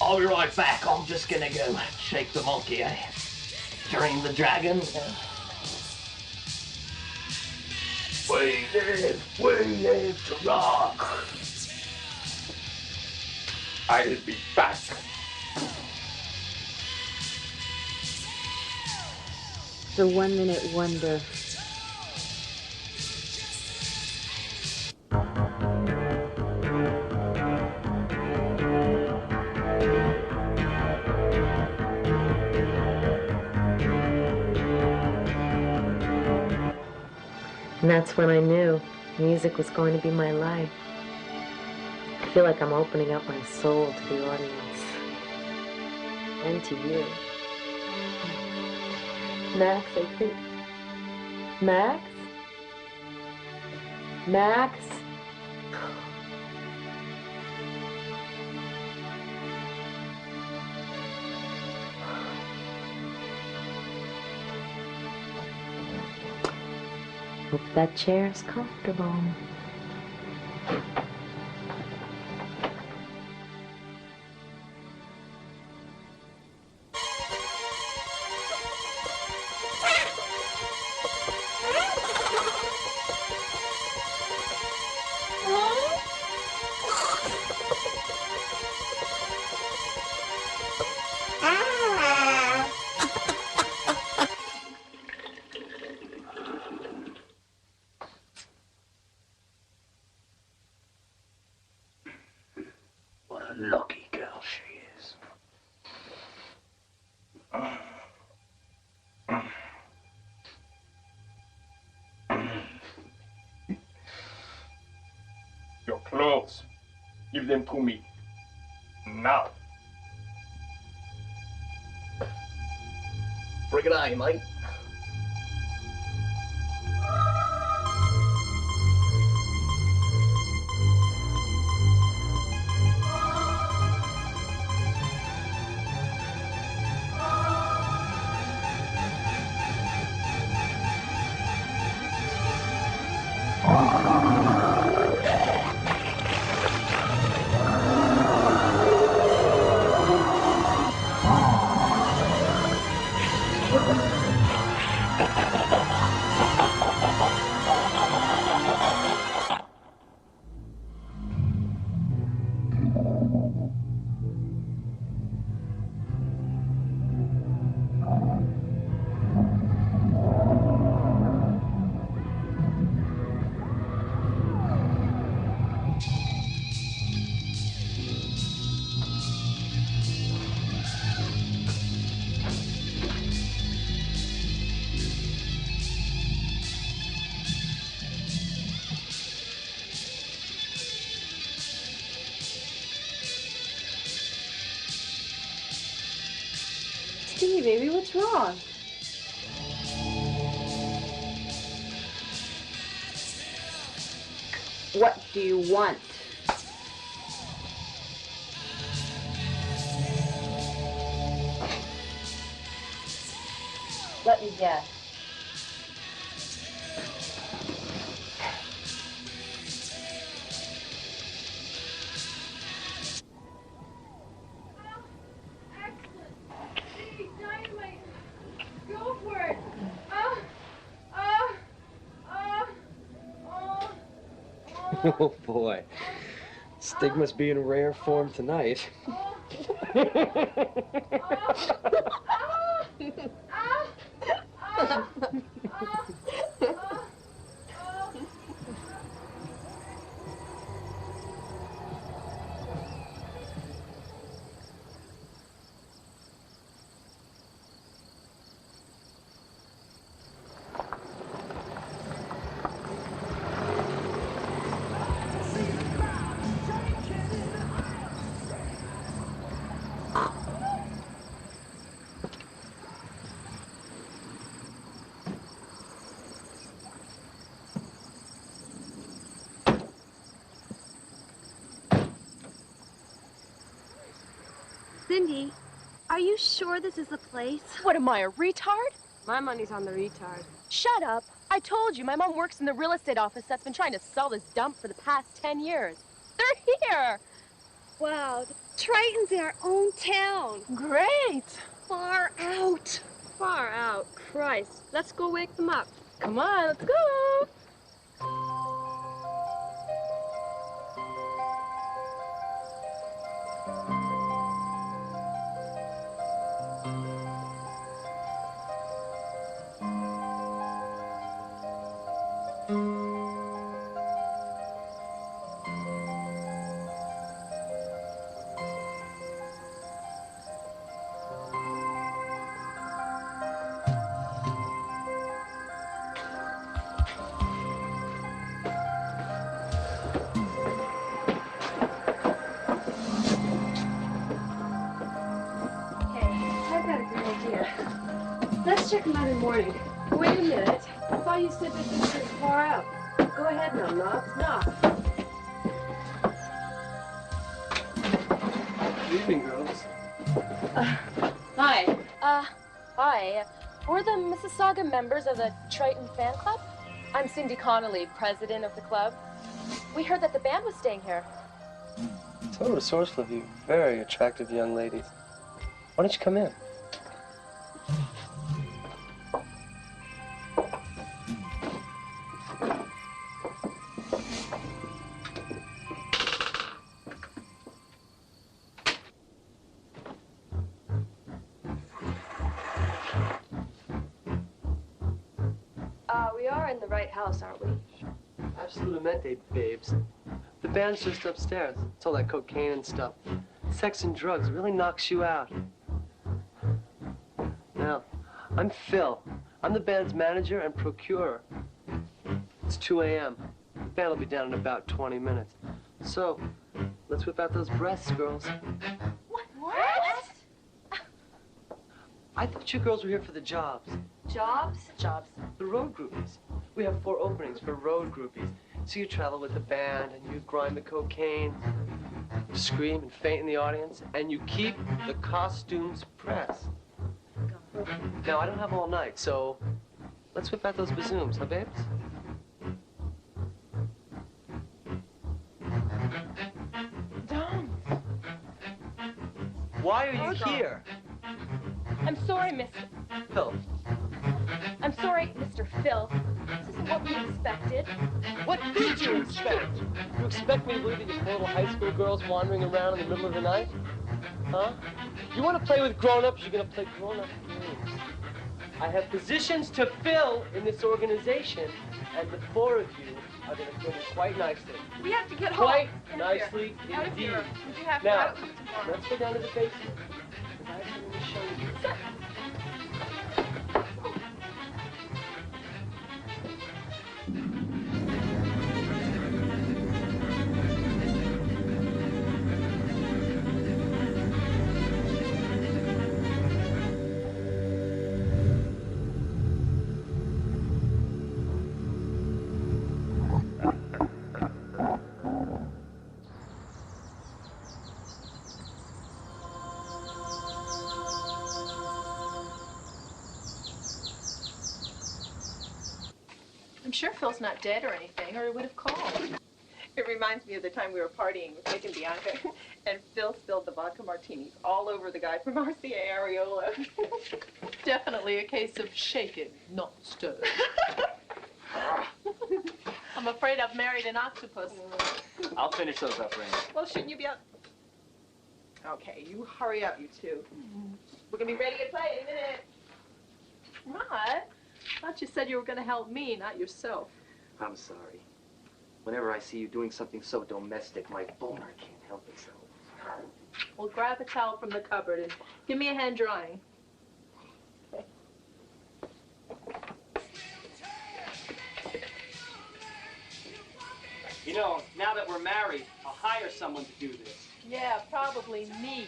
I'll be right back. I'm just gonna go shake the monkey, eh? Dream the dragon. We live to rock. I'll be back. The 1 minute wonder. And that's when I knew music was going to be my life. I feel like I'm opening up my soul to the audience. And to you. Max, I think. Max? Max? Hope that chair is comfortable. What a lucky girl she is. Your clothes. Give them to me. Now. Bring it on, mate. Stevie, baby, what's wrong? What do you want? Let me guess. Oh, boy. Stigma's being rare form tonight. Cindy, are you sure this is the place? What am I, a retard? My money's on the retard. Shut up. I told you, my mom works in the real estate office that's been trying to sell this dump for the past 10 years. They're here. Wow, Triton's in our own town. Great. Far out. Far out. Christ. Let's go wake them up. Come on, let's go. Let's check them out in the morning. Wait a minute. I thought you said this was pretty far out. Go ahead now, knock. Good evening, girls. Hi. Hi. We're the Mississauga members of the Triton fan club. I'm Cindy Connolly, president of the club. We heard that the band was staying here. So resourceful of you. Very attractive young ladies. Why don't you come in? We are in the right house, aren't we? Absolutamente, babes. The band's just upstairs. It's all that cocaine and stuff. Sex and drugs really knocks you out. Now, I'm Phil. I'm the band's manager and procurer. It's 2 a.m. The band will be down in about 20 minutes. So, let's whip out those breasts, girls. What? I thought you girls were here for the jobs. Jobs? Jobs. The road groupies. We have 4 openings for road groupies. So you travel with the band, and you grind the cocaine, you scream and faint in the audience, and you keep the costumes pressed. Now, I don't have all night, so let's whip out those bazooms, huh, babes? Don't. Why are you here? I'm sorry, Mr. Phil. I'm sorry, Mr. Phil. This isn't what we expected. What did you expect? You expect me to believe that you poor little high school girls wandering around in the middle of the night? Huh? You want to play with grown-ups, you're going to play grown-up games. I have positions to fill in this organization, and the 4 of you are going to fill it quite nicely. We have to get home. Quite Out of nicely here. Out of indeed. here. We have Now, to. let's go down to the basement. I have something to show you. I'm sure Phil's not dead or anything, or he would have called. It reminds me of the time we were partying with Nick and Bianca, and Phil spilled the vodka martinis all over the guy from RCA Areola. Definitely a case of shake it, not stir. I'm afraid I've married an octopus. I'll finish those up, Rain. Well, shouldn't you be up? Okay, you hurry up, you two. We're gonna be ready to play in a minute. What? I thought you said you were gonna help me, not yourself. I'm sorry. Whenever I see you doing something so domestic, my boner can't help itself. Well, grab a towel from the cupboard and give me a hand drying. Okay. You know, now that we're married, I'll hire someone to do this. Yeah, probably me.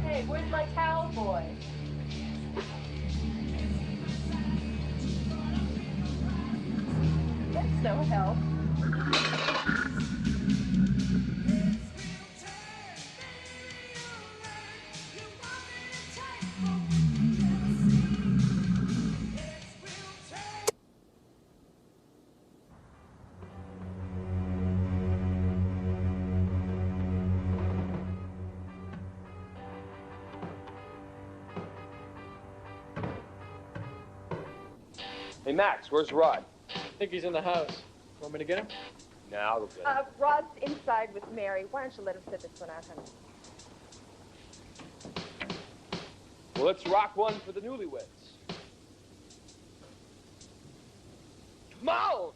Hey, where's my towel boy? That's no help. Hey, Max, where's Rod? I think he's in the house. Want me to get him? No, I'll go get him. Rod's inside with Mary. Why don't you let him sit this one out, honey? Well, let's rock one for the newlyweds. Come on!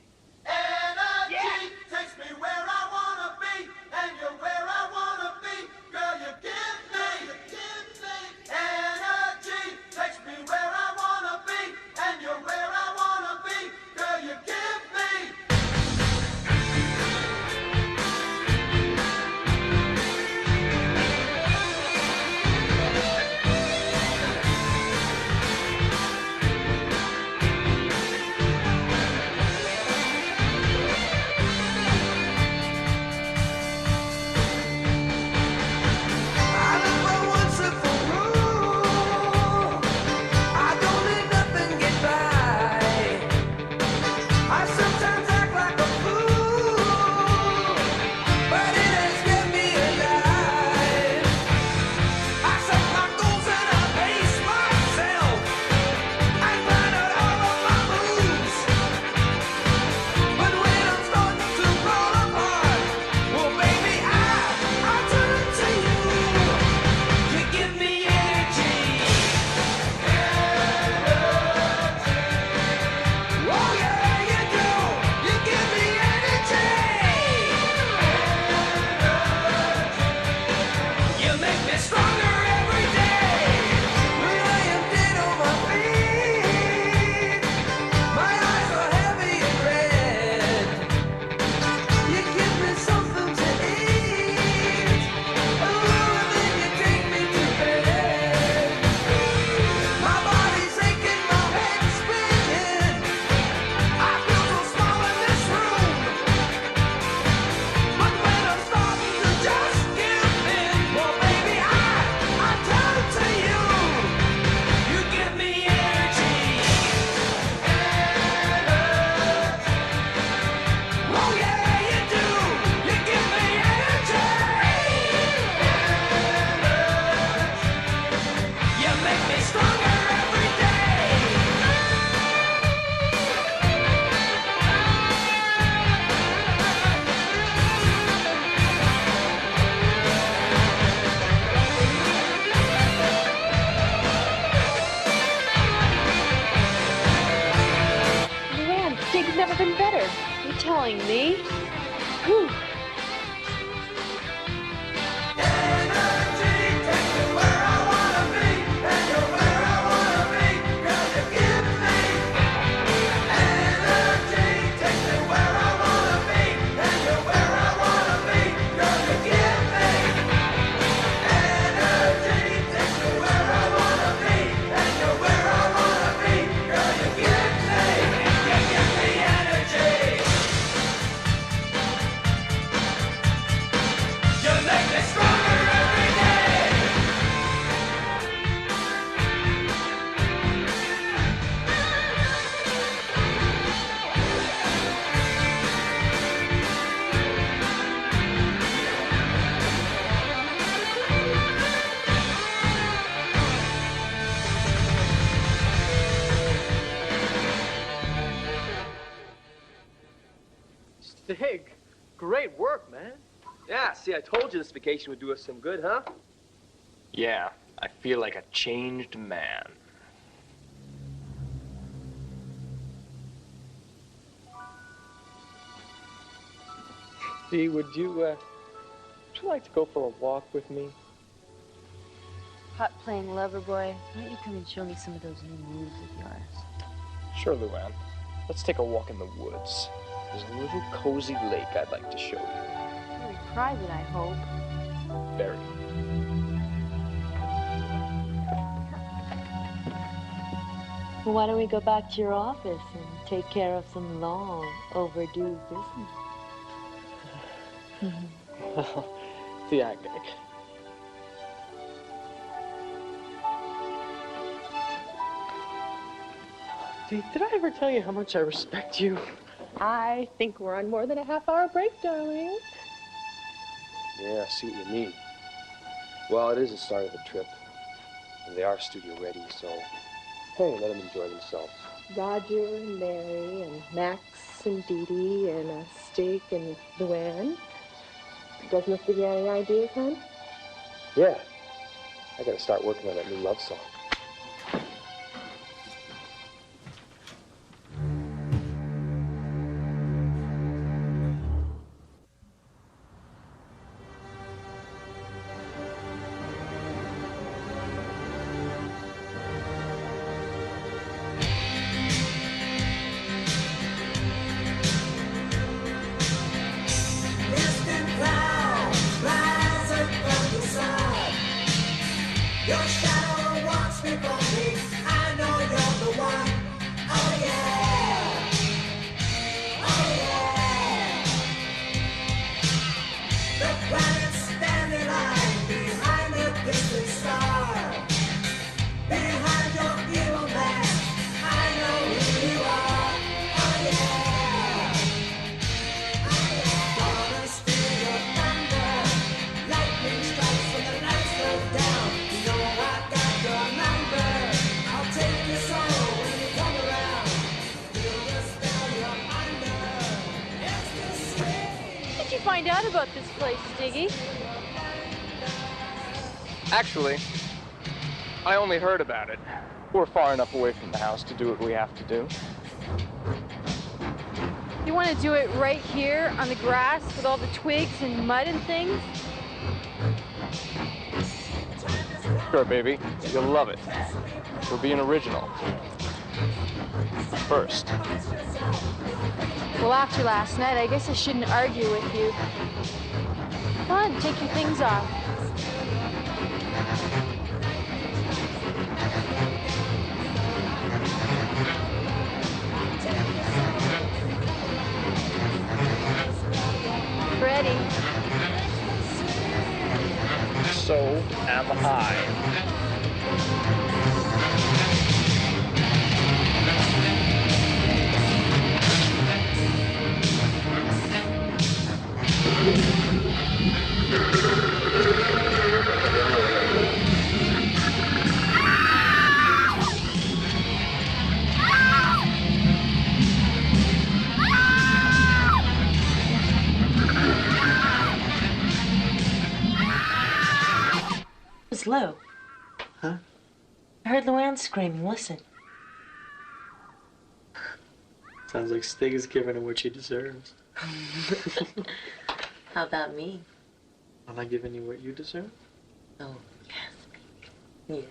Energy takes me where I wanna be, and you're where I wanna be. Girl, you give me energy takes me where I wanna be, and you're where I wanna be. Girl, you give me. telling me. Whew. Stig, great work, man. Yeah, see, I told you this vacation would do us some good, huh? Yeah, I feel like a changed man. Dee, would you like to go for a walk with me? Hot playing lover boy. Why don't you come and show me some of those new moves of yours? Sure, Luann. Let's take a walk in the woods. There's a little cozy lake I'd like to show you. Very private, I hope. Very. Well, why don't we go back to your office and take care of some long overdue business? Well, yeah, Dee, did I ever tell you how much I respect you? I think we're on more than a half-hour break, darling. Yeah, I see what you mean. Well, it is the start of the trip. And they are studio ready, so hey, let them enjoy themselves. Roger and Mary and Max and Dee Dee and Stig and Luann. Doesn't this give you any ideas, hon? Yeah. I gotta start working on that new love song. Distant clouds rising from the sun. Your shadow walks before me. I know you're the one. Oh yeah. Oh yeah. The planets stand in line behind the distant star. Behind your evil mask, I know who you are. Oh yeah. Gonna steal your thunder. Lightning strikes when the lights go down. You know I got your number. I'll take your soul when you come around. Feel the spell you're under. It's the swing. How did you find out about this place, Stiggy? Actually, I only heard about it. We're far enough away from the house to do what we have to do. You want to do it right here on the grass with all the twigs and mud and things? Sure, baby. You'll love it. We're being original. First. Well, after last night, I guess I shouldn't argue with you. Come on, take your things off. Ready? So am I. It was Lou. Huh? I heard Luann screaming. Listen. Sounds like Stig is giving her what she deserves. How about me? Am I giving you what you deserve? Oh, yes. Yeah.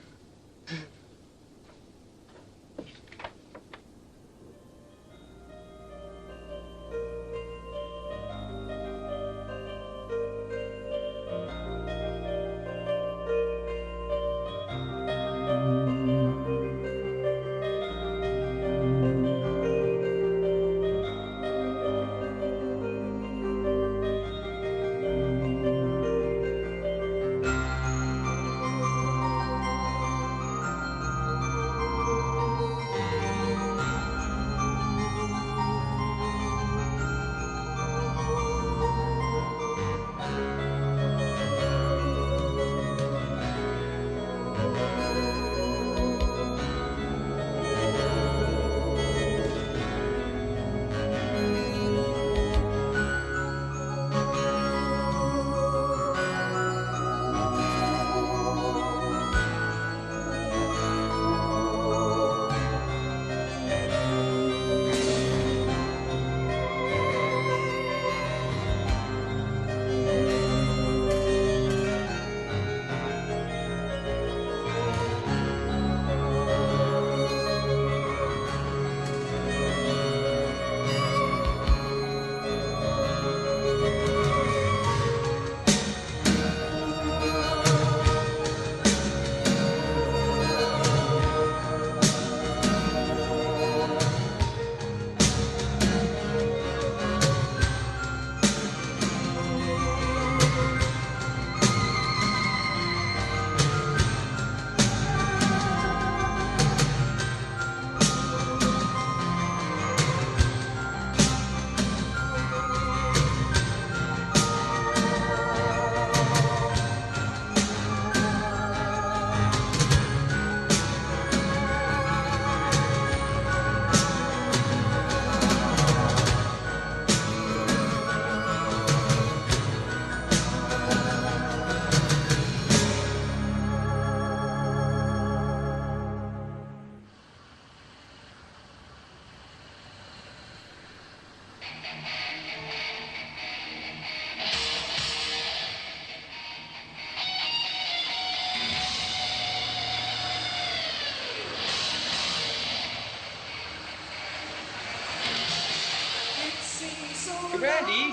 Randy,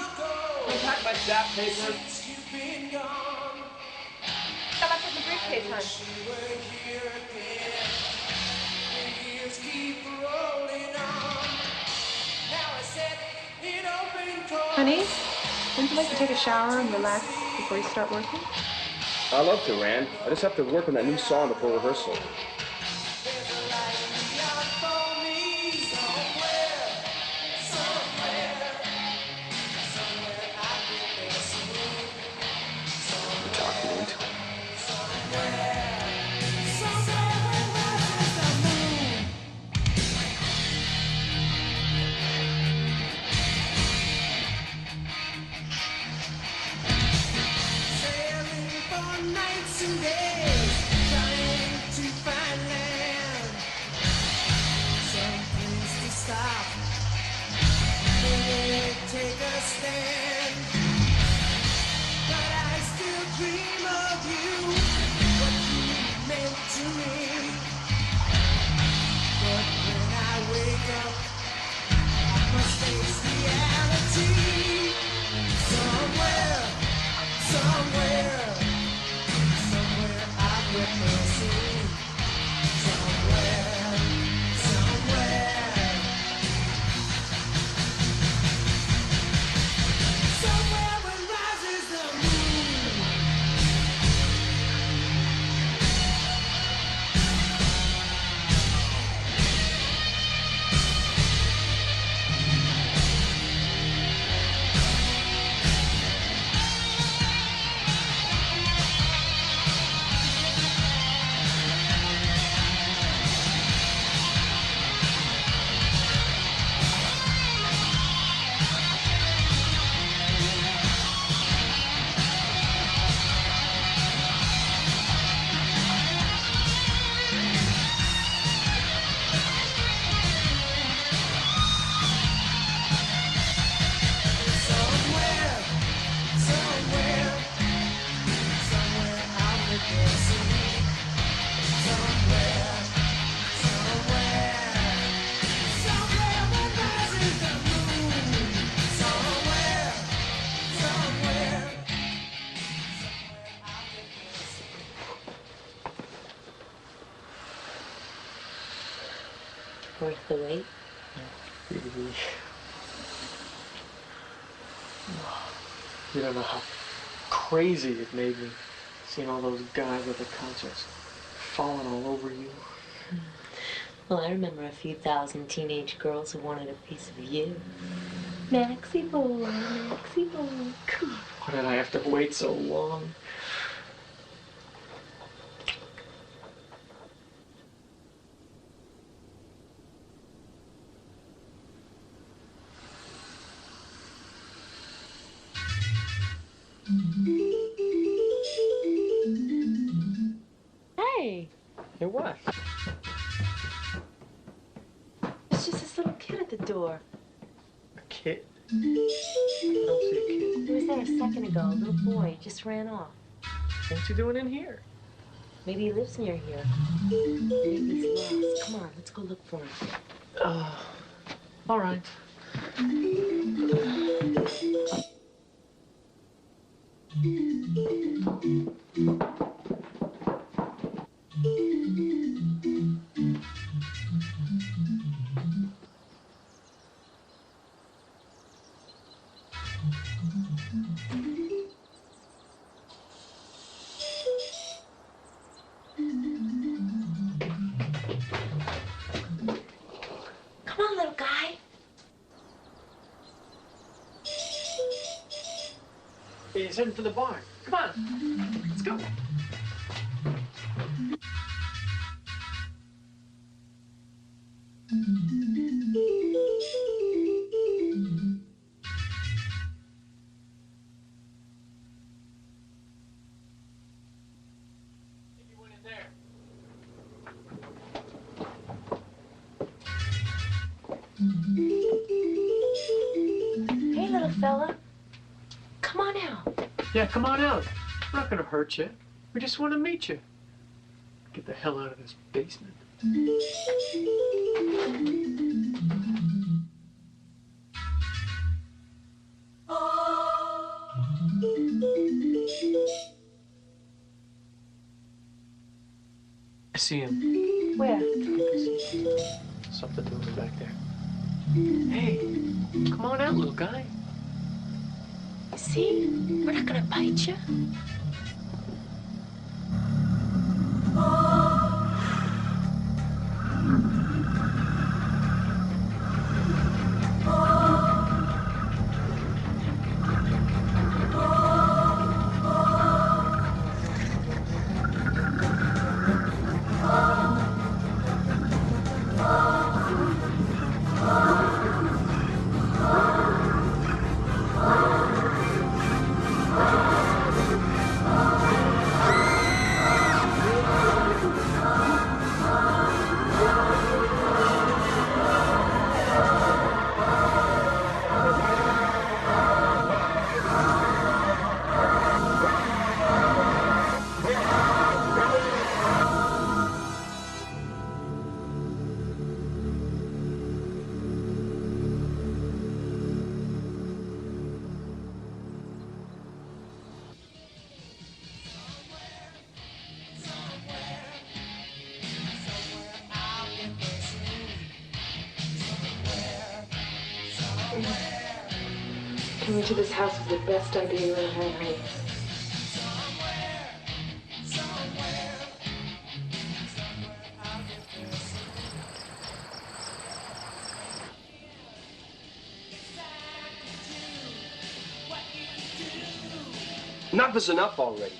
unpack my zap paper. Got left in the briefcase, hon. Honey, wouldn't you like to take a shower and relax before you start working? I love to, Rand. I just have to work on that new song before rehearsal. We're talking into it. Take a stand, but I still dream of you, what you meant to me. But when I wake up, I must face reality. Somewhere, I've went missing. Somewhere. Somewhere where rises the moon. Worth the wait? You don't know how crazy it made me, seeing all those guys at the concerts falling all over you. Well, I remember a few thousand teenage girls who wanted a piece of you. Maxie boy, come on. Why did I have to wait so long? Hey, Hey, what? it's just this little kid at the door. A kid? I don't see a kid. He was there a second ago, a little boy, just ran off. What's he doing in here? Maybe he lives near here. Maybe he's lost. Come on, let's go look for him. All right. Come on, little guy. He's heading for the barn. Come on, let's go. Hey, little fella. Come on out. Yeah, come on out. We're not gonna hurt you. We just want to meet you. Get the hell out of this basement. see him. Where? Something moving back there. Hey, come on out, little guy. See? We're not gonna bite you. Coming to this house was the best idea you ever had, honey. Enough is enough already.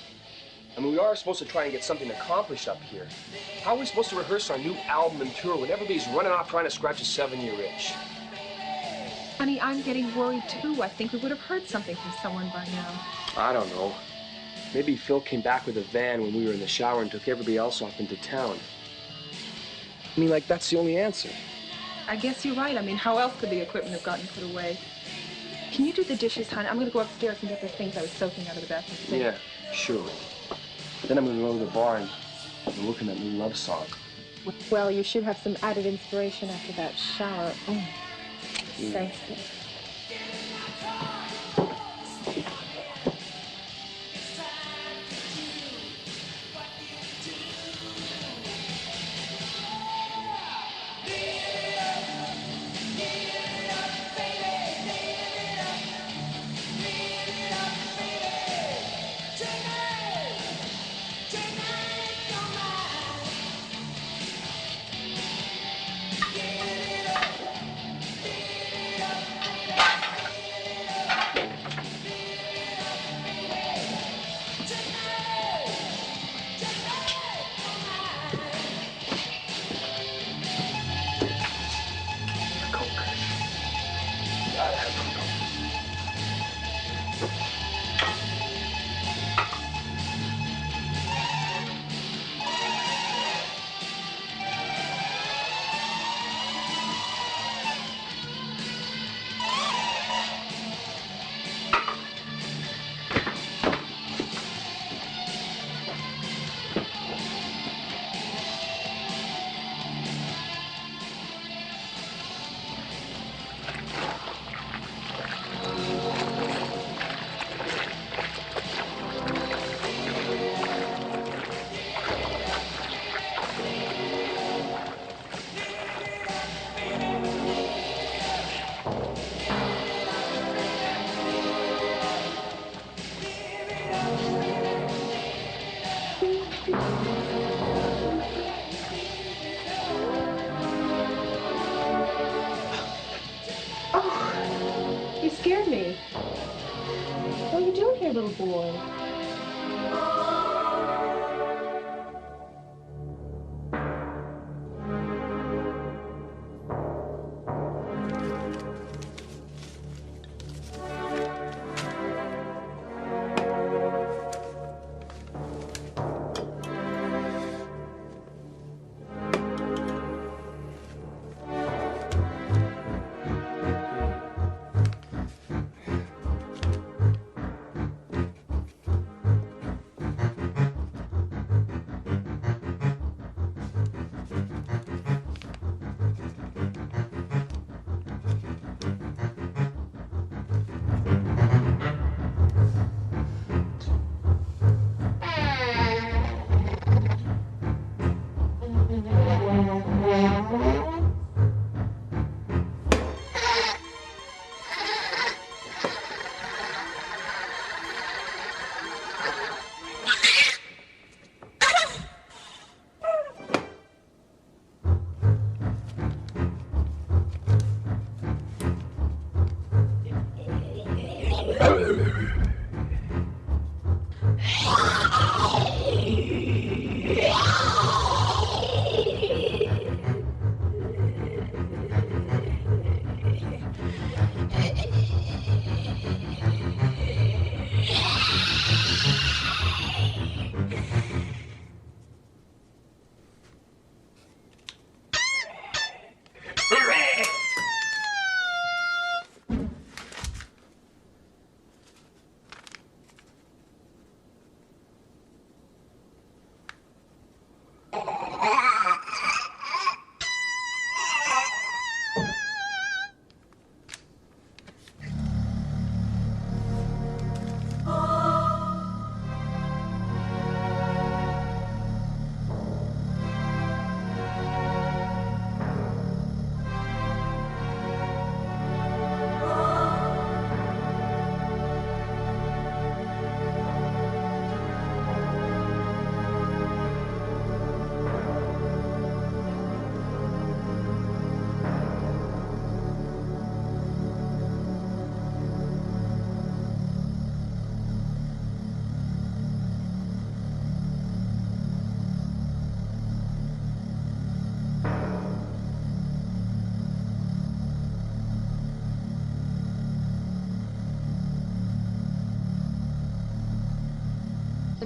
I mean, we are supposed to try and get something accomplished up here. How are we supposed to rehearse our new album and tour when everybody's running off trying to scratch a 7-year itch? Honey, I'm getting worried too. I think we would have heard something from someone by now. I don't know. Maybe Phil came back with a van when we were in the shower and took everybody else off into town. I mean, like, that's the only answer. I guess you're right. I mean, how else could the equipment have gotten put away? Can you do the dishes, honey? I'm going to go upstairs and get the things I was soaking out of the bathroom sink. Yeah, sure. Then I'm going to go to the bar and look at that new love song. Well, you should have some added inspiration after that shower. Thanks. Oh, you scared me. What are you doing here, little boy?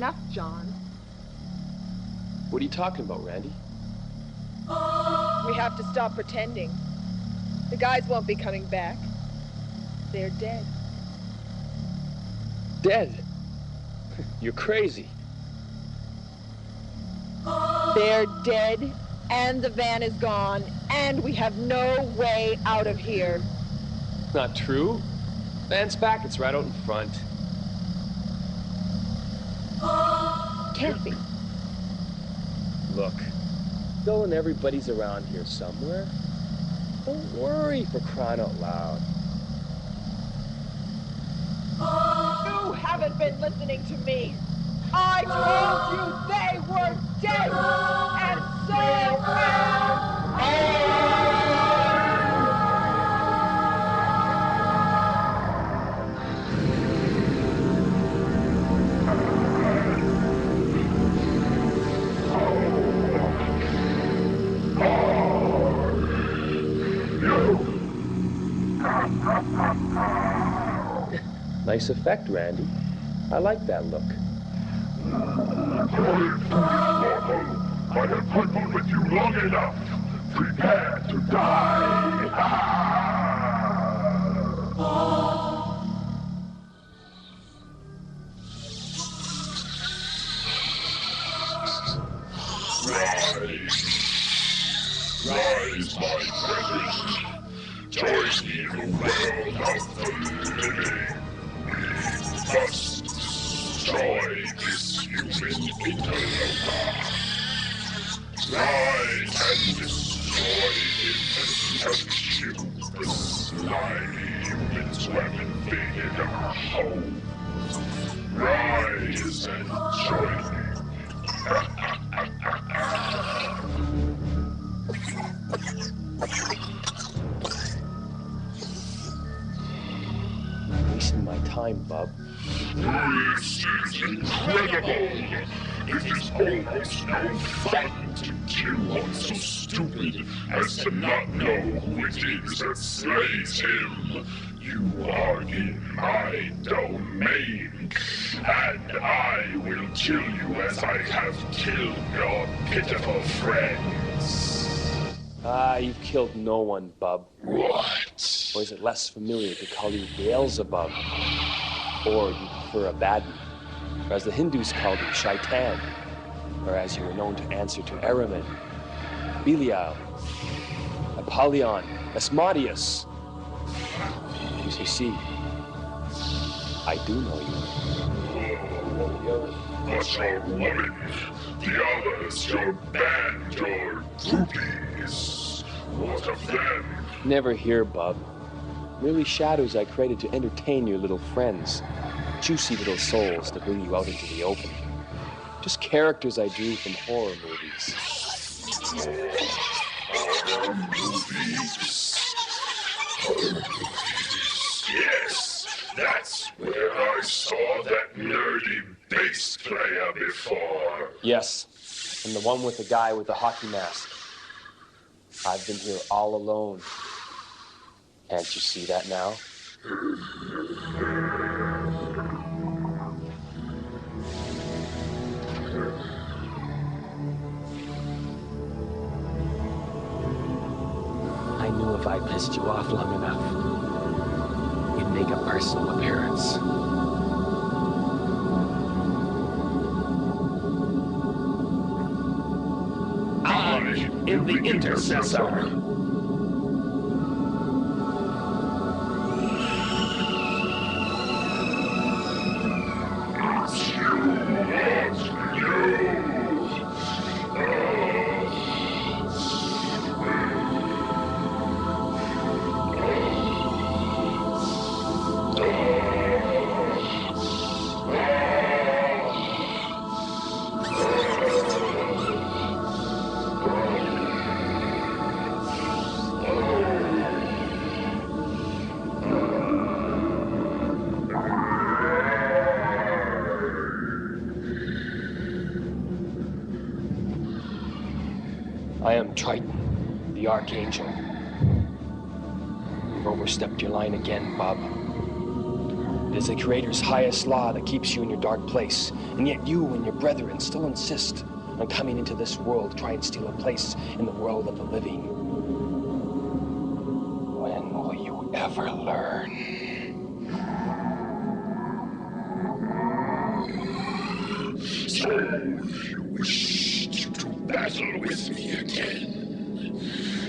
enough, John. What are you talking about, Randy? We have to stop pretending. The guys won't be coming back. They're dead. Dead? You're crazy. They're dead, and the van is gone, and we have no way out of here. Not true. Van's back, it's right out in front. Can't be. Look, Bill and everybody's around here somewhere. Don't worry, for crying out loud. You haven't been listening to me. I told you they were dead, and so am I. Nice effect, Randy. I like that look. I have quibbled with you long enough. Prepare to die. Rise, my brethren. Join me in the world of the living. We must destroy this human interloper. Rise and destroy him and touch you, the slimy humans who have invaded our home. Rise and join me. Wasting my time, bub. This is incredible! It is almost no fun to kill one so stupid as to not know who it is that slays him. You are in my domain, and I will kill you as I have killed your pitiful friends. Ah, you've killed no one, bub. What? Or is it less familiar to call you Beelzebub? Or do you prefer Abaddon? Or as the Hindus called you, Shaitan? Or as you were known to answer to Ahriman, Belial, Apollyon, Asmodeus? You see, I do know you. But your woman, the others, your band, your groupies, what of them? Never here, bub. Merely shadows I created to entertain your little friends. Juicy little souls to bring you out into the open. Just characters I drew from horror movies. Horror movies. Yes, that's where I saw that nerdy bass player before. Yes, and the one with the guy with the hockey mask. I've been here all alone. Can't you see that now? I knew if I pissed you off long enough, you'd make a personal appearance. I am the Intercessor. It's you, not you. I am Triton, the Archangel. You've overstepped your line again, Bob. It is the Creator's highest law that keeps you in your dark place, and yet you and your brethren still insist on coming into this world to try and steal a place in the world of the living. When will you ever learn? So, you wish to battle with me again?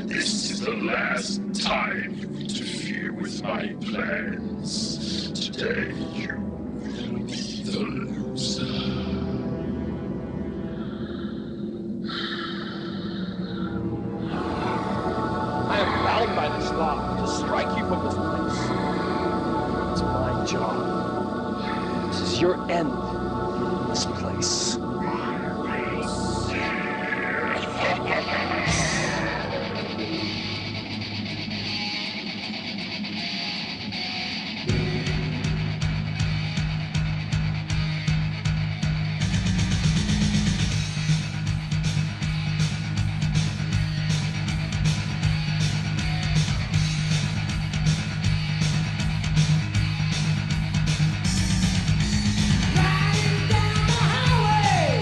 This is the last time you interfere with my plans. Today, you will be the loser. I am bound by this law to strike you from this place. It's my job. This is your end in this place. Riding down the highway.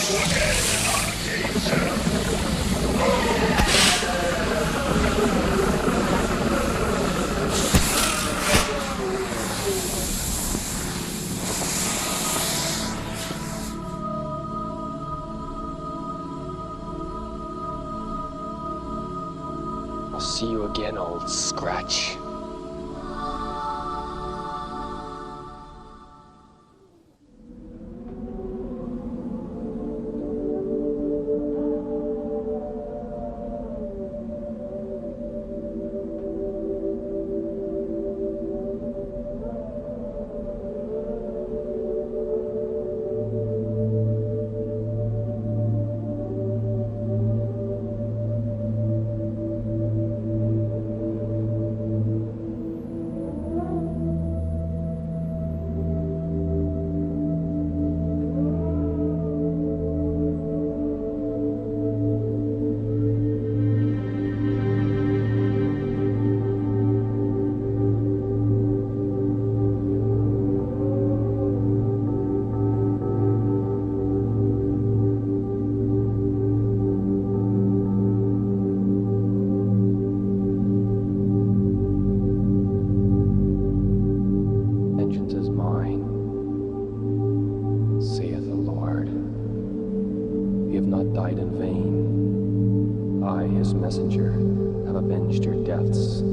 I'll see you again, old scratch. Messenger, have avenged your deaths.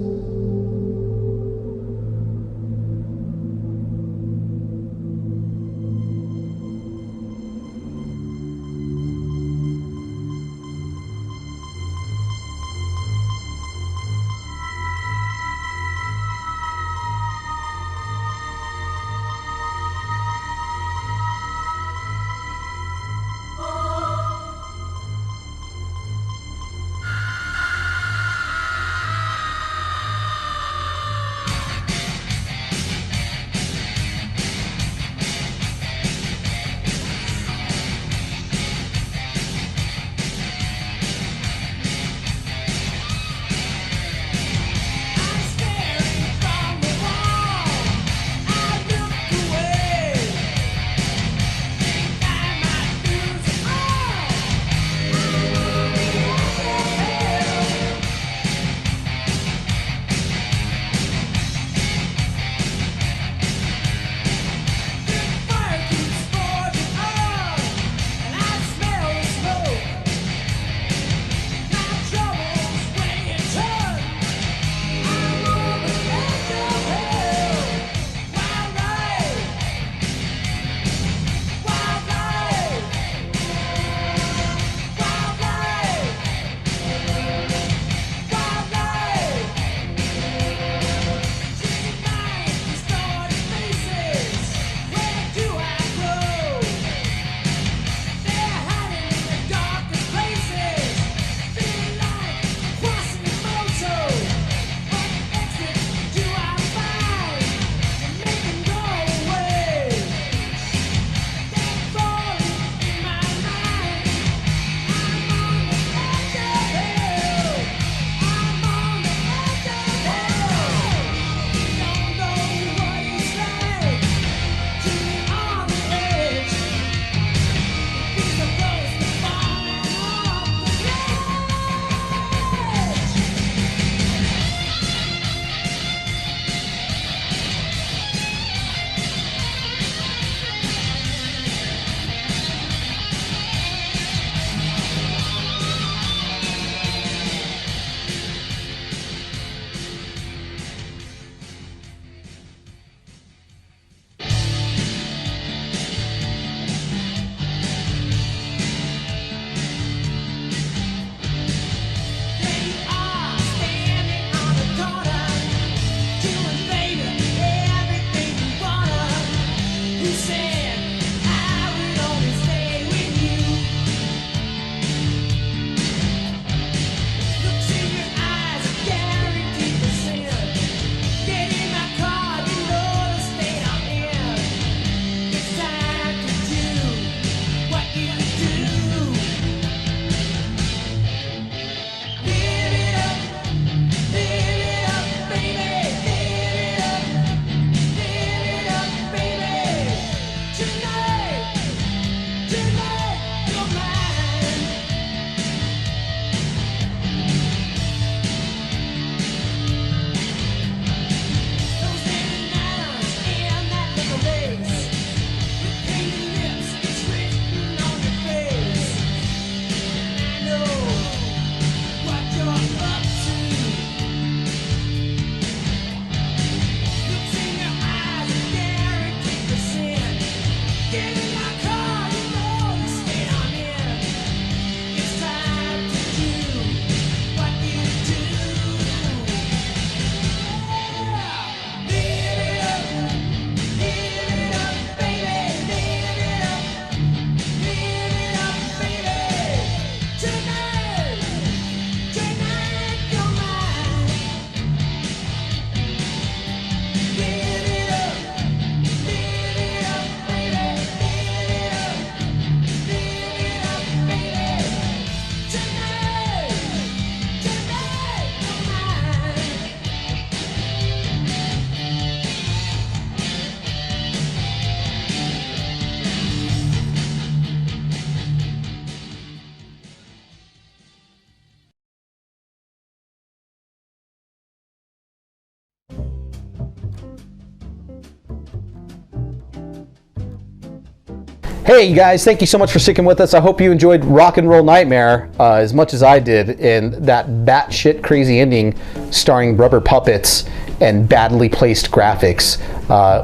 Hey, you guys, thank you so much for sticking with us. I hope you enjoyed Rock and Roll Nightmare as much as I did, and that batshit crazy ending starring rubber puppets and badly placed graphics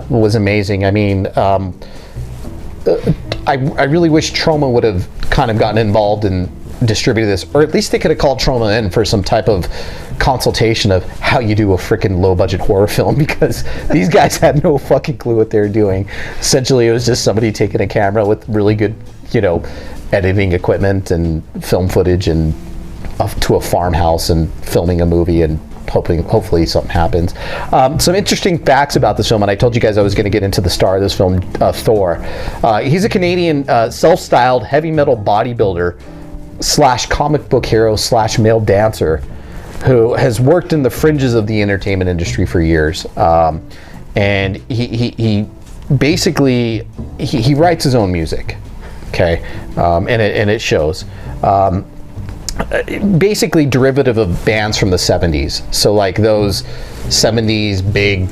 was amazing. I mean, I really wish Troma would have kind of gotten involved and distributed this, or at least they could have called Troma in for some type of consultation of how you do a freaking low-budget horror film, because these guys had no fucking clue what they were doing. Essentially, it was just somebody taking a camera with really good, you know, editing equipment and film footage and to a farmhouse and filming a movie and hopefully something happens. Some interesting facts about this film, and I told you guys I was going to get into the star of this film, Thor. He's a Canadian self-styled heavy metal bodybuilder / comic book hero / male dancer who has worked in the fringes of the entertainment industry for years. And he basically he writes his own music, okay, and it shows. Basically derivative of bands from the 70s. So like those 70s big,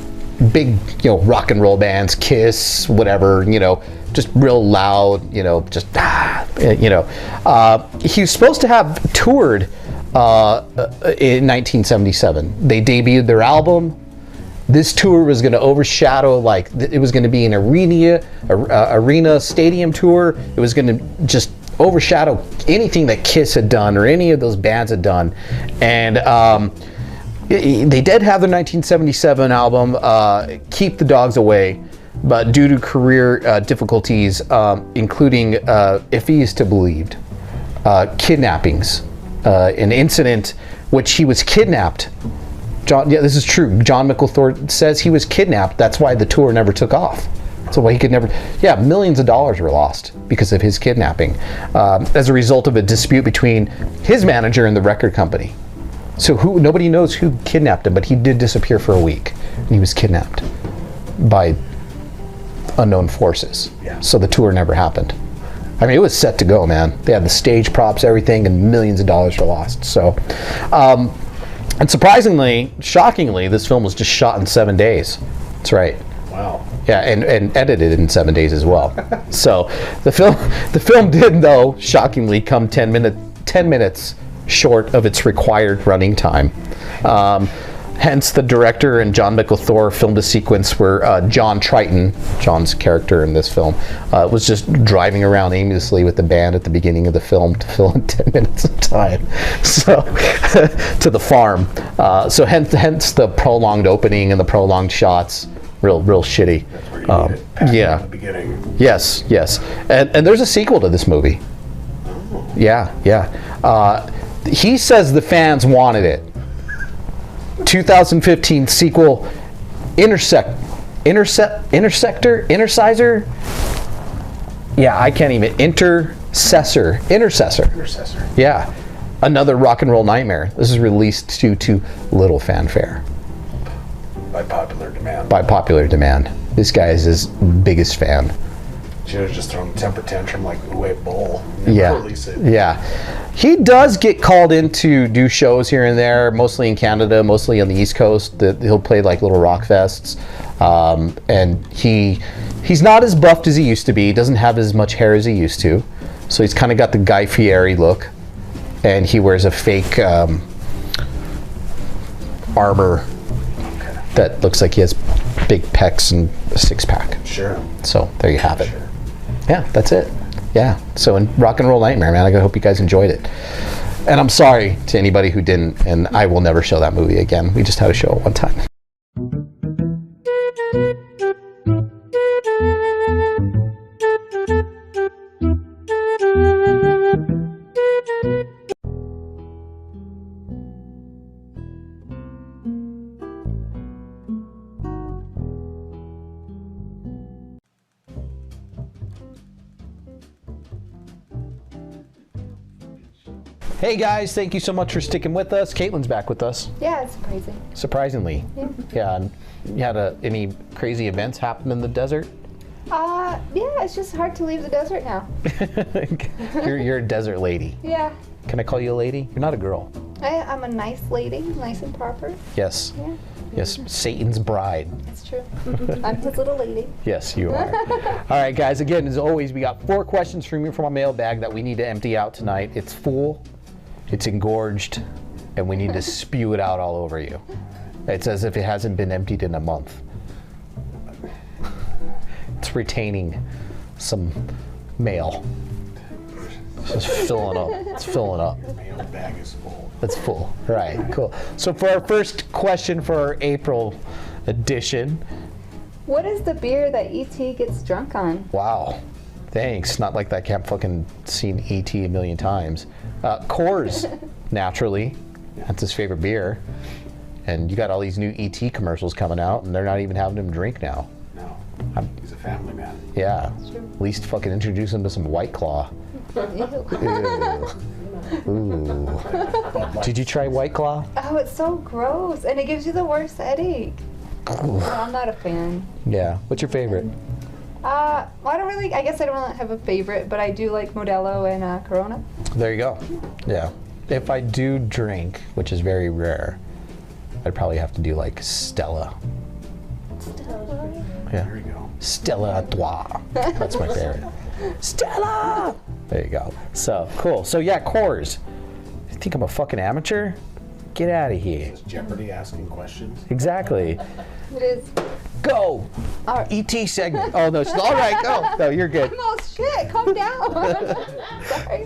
you know, rock and roll bands, Kiss, whatever, you know, just real loud, you know, just, you know. He was supposed to have toured in 1977. They debuted their album. This tour was going to overshadow, like, it was going to be an arena stadium tour. It was going to just overshadow anything that Kiss had done or any of those bands had done. And they did have their 1977 album, Keep the Dogs Away, but due to career difficulties, including, if he is to believed, kidnappings, an incident which he was kidnapped. Yeah, this is true. John Micklethorpe says he was kidnapped. That's why the tour never took off. So why he could never, yeah, millions of dollars were lost because of his kidnapping as a result of a dispute between his manager and the record company. So nobody knows who kidnapped him, but he did disappear for a week, and he was kidnapped by unknown forces. Yeah. So the tour never happened. I mean, it was set to go, man. They had the stage props, everything, and millions of dollars were lost. So, and surprisingly, shockingly, this film was just shot in 7 days. That's right. Wow. Yeah, and edited in 7 days as well. So the film did, though, shockingly come 10 minutes short of its required running time. Hence, the director and John Micklethorpe filmed a sequence where John Triton, John's character in this film, was just driving around aimlessly with the band at the beginning of the film to fill in 10 minutes of time. So, to the farm. So hence the prolonged opening and the prolonged shots. Real shitty. Yeah. The beginning. Yes. And there's a sequel to this movie. Oh. Yeah. He says the fans wanted it. 2015 sequel, Interciser? Yeah, I can't even. Intercessor. Yeah. Another Rock and Roll Nightmare. This is released due to little fanfare. By popular demand. This guy is his biggest fan. Should have just thrown a temper tantrum like Uwe Boll. Release it. Yeah. He does get called in to do shows here and there, mostly in Canada, mostly on the East Coast. He'll play like little rock fests. And he's not as buffed as he used to be. He doesn't have as much hair as he used to. So he's kind of got the Guy Fieri look. And he wears a fake armor that looks like he has big pecs and a six-pack. Sure. So there you have it. Sure. Yeah, that's it. Yeah. So in Rock and Roll Nightmare, man, I hope you guys enjoyed it. And I'm sorry to anybody who didn't, and I will never show that movie again. We just had to show it one time. Hey guys, thank you so much for sticking with us. Caitlin's back with us. Yeah, it's surprising. Surprisingly. Yeah. And you had any crazy events happen in the desert? Yeah, it's just hard to leave the desert now. You're a desert lady. Yeah. Can I call you a lady? You're not a girl. I'm a nice lady, nice and proper. Yes. Yeah. Yes, Satan's bride. It's true. I'm his little lady. Yes, you are. All right, guys. Again, as always, we got 4 questions from you from our mailbag that we need to empty out tonight. It's full, it's engorged, and we need to spew it out all over you. It's as if it hasn't been emptied in a month. It's retaining some mail. It's just filling up. It's filling up. Your mailbag is full. It's full. Right, cool. So for our first question for our April edition. What is the beer that E.T. gets drunk on? Wow. Thanks. Not like that. I can't fucking seen E.T. a million times. Coors, naturally. That's his favorite beer. And you got all these new E.T. commercials coming out, and they're not even having him drink now. No. He's a family man. Yeah. At least fucking introduce him to some White Claw. Ooh. Did you try White Claw? Oh, it's so gross, and it gives you the worst headache. No, I'm not a fan. Yeah. What's your favorite? Well, I guess I don't really have a favorite, but I do like Modelo and Corona. There you go. Yeah. If I do drink, which is very rare, I'd probably have to do like Stella. Yeah. There you go. Stella Artois. That's my favorite. Stella! There you go. So, cool. So, yeah, Coors. You think I'm a fucking amateur? Get out of here. Is Jeopardy asking questions? Exactly. It is. Go! E.T. segment. Oh, no. All right, go. No, you're good. Oh, shit. Calm down. Sorry.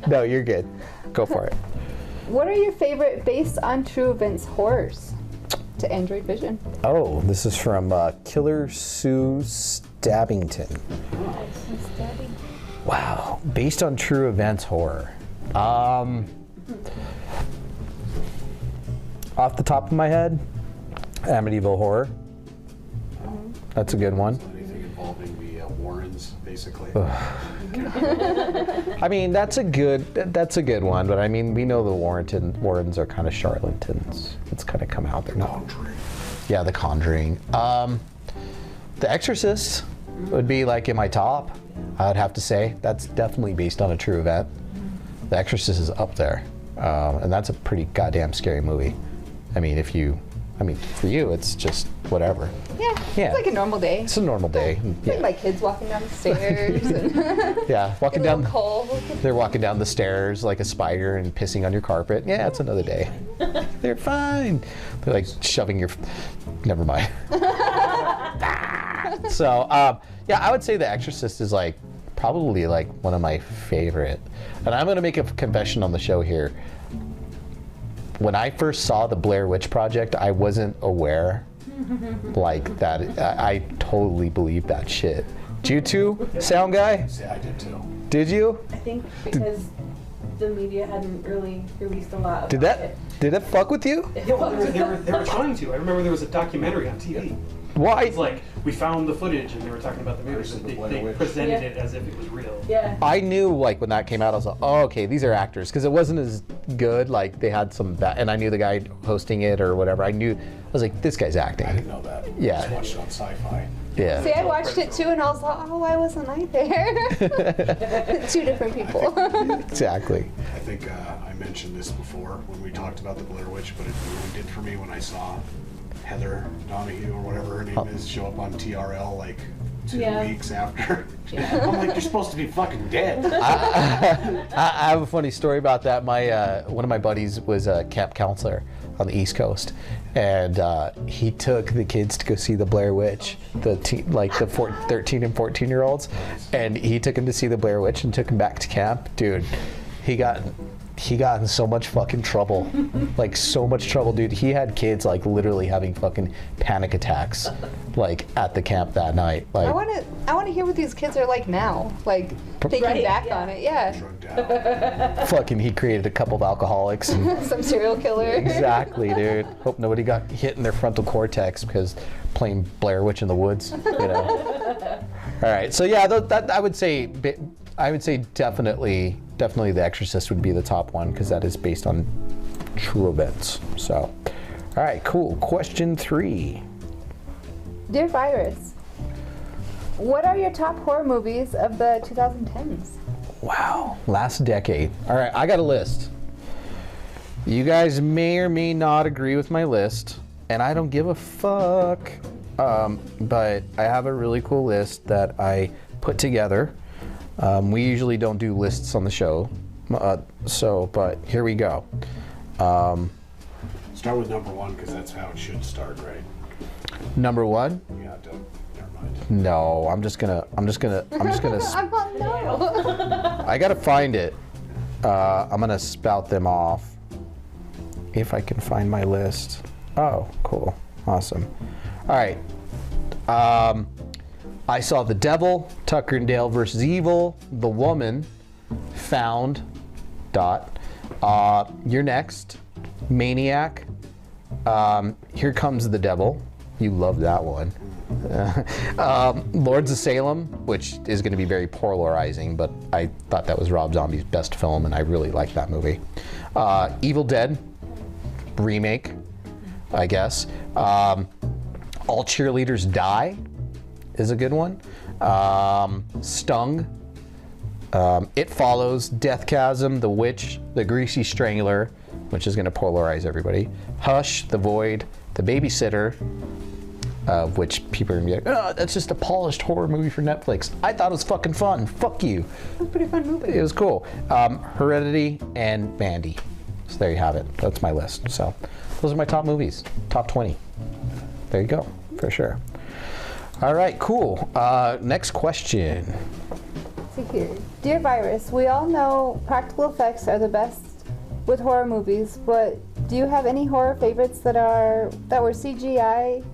No, you're good. Go for it. What are your favorite based on true events horrors? To Androidvision. Oh, this is from Killer Sue Stabbington. Wow. Based on true events horror. Off the top of my head, Amityville Horror. That's a good one. Anything involving the Warrens, basically. I mean, that's a good one, but I mean, we know the Warrens are kind of charlatans. It's kind of come out there now. Yeah, The Conjuring. The Exorcist would be like in my top. I would have to say that's definitely based on a true event. The Exorcist is up there, and that's a pretty goddamn scary movie. I mean, for you, it's just whatever. Yeah, it's like a normal day. It's a normal day. Like my kids walking down the stairs. And yeah, walking down. Cold. They're walking down the stairs like a spider and pissing on your carpet. Yeah, it's another day. They're fine. They're like shoving your. Never mind. So, yeah, I would say The Exorcist is like probably like one of my favorite. And I'm gonna make a confession on the show here. When I first saw the Blair Witch Project, I wasn't aware like that. I totally believed that shit. Did you too, sound guy? Yeah, I did too. Did you? I think because the media hadn't really released a lot Did that fuck with you? Yeah, well, they were trying to. I remember there was a documentary on TV. Why? It's like, we found the footage and they were talking about the movie, so they presented it as if it was real. Yeah. I knew, like, when that came out, I was like, oh, okay, these are actors. Because it wasn't as good. Like, they had some bad, and I knew the guy hosting it or whatever. I was like, this guy's acting. I didn't know that. Yeah. I just watched it on Sci-Fi. Yeah. See, I watched it too, and I was like, oh, why wasn't I there? 2 different people. Exactly. I think I mentioned this before when we talked about the Blair Witch, but it really did for me when I saw Heather Donahue or whatever her name is show up on TRL like 2 weeks after. I'm like, you're supposed to be fucking dead. I have a funny story about that. My one of my buddies was a camp counselor on the East Coast, and he took the kids to go see the Blair Witch, the 13 and 14-year-olds, and he took them to see the Blair Witch and took them back to camp. Dude, he got in so much fucking trouble. Like, so much trouble, dude. He had kids, like, literally having fucking panic attacks, like, at the camp that night. Like, I want to hear what these kids are like now. Like, thinking back on it, yeah. fucking, he created a couple of alcoholics. And some serial killer. Exactly, dude. Hope nobody got hit in their frontal cortex because playing Blair Witch in the woods, you know. All right, so yeah, that I would say definitely The Exorcist would be the top one because that is based on true events. So, all right, cool. Question 3. Dear Virus, what are your top horror movies of the 2010s? Wow, last decade. All right, I got a list. You guys may or may not agree with my list, and I don't give a fuck. But I have a really cool list that I put together. We usually don't do lists on the show, but here we go. Start with number one, because that's how it should start, right? Number one? Yeah, don't. Never mind. No, I'm just gonna. I'm not, no. I gotta find it. I'm gonna spout them off. If I can find my list. Oh, cool. Awesome. All right. I saw The Devil, Tucker and Dale versus Evil, The Woman, Found, You're Next, Maniac, Here Comes the Devil. You love that one. Lords of Salem, which is going to be very polarizing, but I thought that was Rob Zombie's best film, and I really liked that movie. Evil Dead remake, I guess. All Cheerleaders Die is a good one. Stung, It Follows, Death Chasm, The Witch, The Greasy Strangler, which is going to polarize everybody. Hush, The Void, The Babysitter, which people are going to be like, oh, that's just a polished horror movie for Netflix. I thought it was fucking fun. Fuck you. It was a pretty fun movie. It was cool. Heredity and Mandy. So there you have it. That's my list. So those are my top movies. Top 20. There you go. For sure. All right, cool. Next question. See here. Dear Virus, we all know practical effects are the best with horror movies, but do you have any horror favorites that were CGI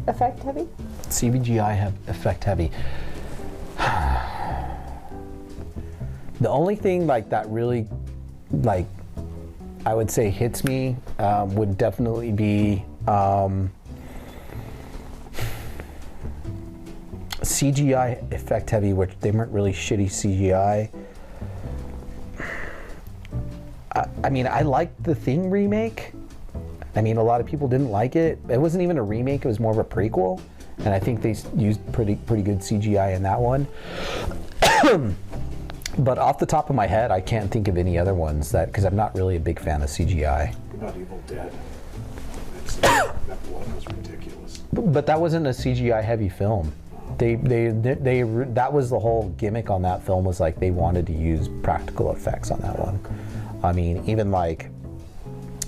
effect heavy? CGI effect heavy. The only thing like that really, like, I would say hits me would definitely be CGI effect heavy, which they weren't really shitty CGI. I mean, I liked the Thing remake. I mean, a lot of people didn't like it. It wasn't even a remake, it was more of a prequel. And I think they used pretty good CGI in that one. But off the top of my head, I can't think of any other ones because I'm not really a big fan of CGI. What about Evil Dead? That blood was ridiculous. But that wasn't a CGI heavy film. That was the whole gimmick on that film, was like they wanted to use practical effects on that one. I mean, even like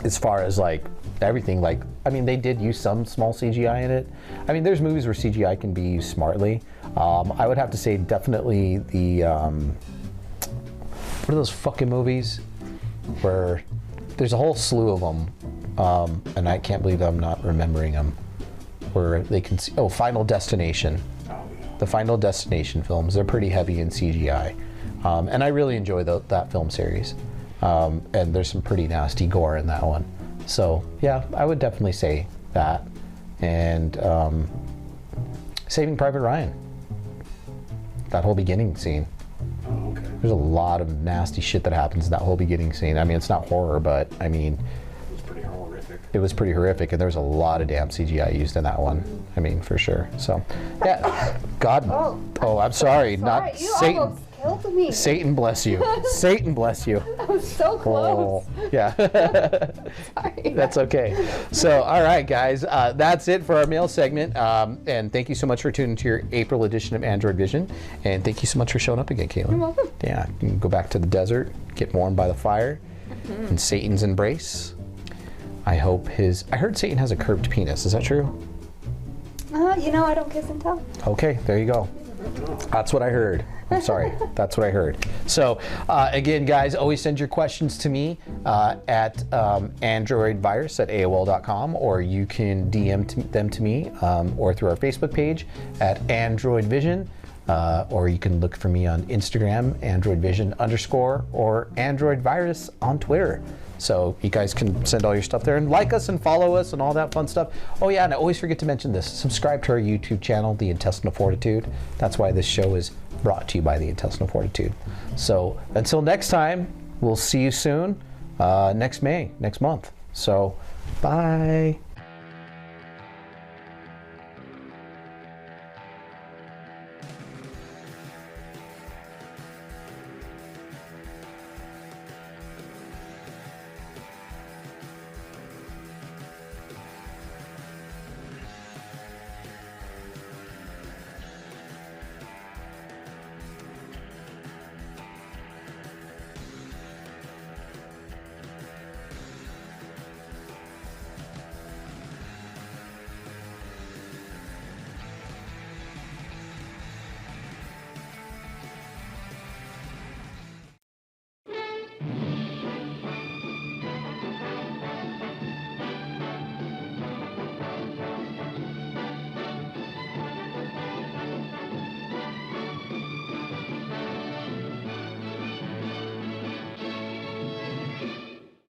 as far as like everything, like, I mean, they did use some small CGI in it. I mean, there's movies where CGI can be used smartly. I would have to say definitely the what are those fucking movies where there's a whole slew of them, and I can't believe I'm not remembering them, where they can see, Final Destination. The Final Destination films, they're pretty heavy in CGI, and I really enjoy that film series, and there's some pretty nasty gore in that one. So yeah, I would definitely say that. And Saving Private Ryan, that whole beginning scene. Oh, okay. There's a lot of nasty shit that happens in that whole beginning scene. I mean, it's not horror, but I mean, it was pretty horrific. It was pretty horrific, and there's a lot of damn CGI used in that one. I mean, for sure. So, yeah. God. Oh, I'm sorry. Not you Satan. Almost killed me. Satan bless you. Satan bless you. That was so close. Oh, yeah. Sorry. That's okay. So, all right, guys. That's it for our mail segment. And thank you so much for tuning to your April edition of Android Vision. And thank you so much for showing up again, Caitlin. You're welcome. Yeah, you can go back to the desert, get warmed by the fire, in Satan's embrace. I heard Satan has a curved penis. Is that true? You know, I don't kiss and tell. Okay, there you go. That's what I heard. I'm sorry. That's what I heard. So, again, guys, always send your questions to me at androidvirus@aol.com, or you can DM them to me or through our Facebook page at Androidvision, or you can look for me on Instagram, AndroidVision_, or AndroidVirus on Twitter. So you guys can send all your stuff there and like us and follow us and all that fun stuff. Oh yeah, and I always forget to mention this. Subscribe to our YouTube channel, The Intestinal Fortitude. That's why this show is brought to you by The Intestinal Fortitude. So until next time, we'll see you soon, next month. So bye.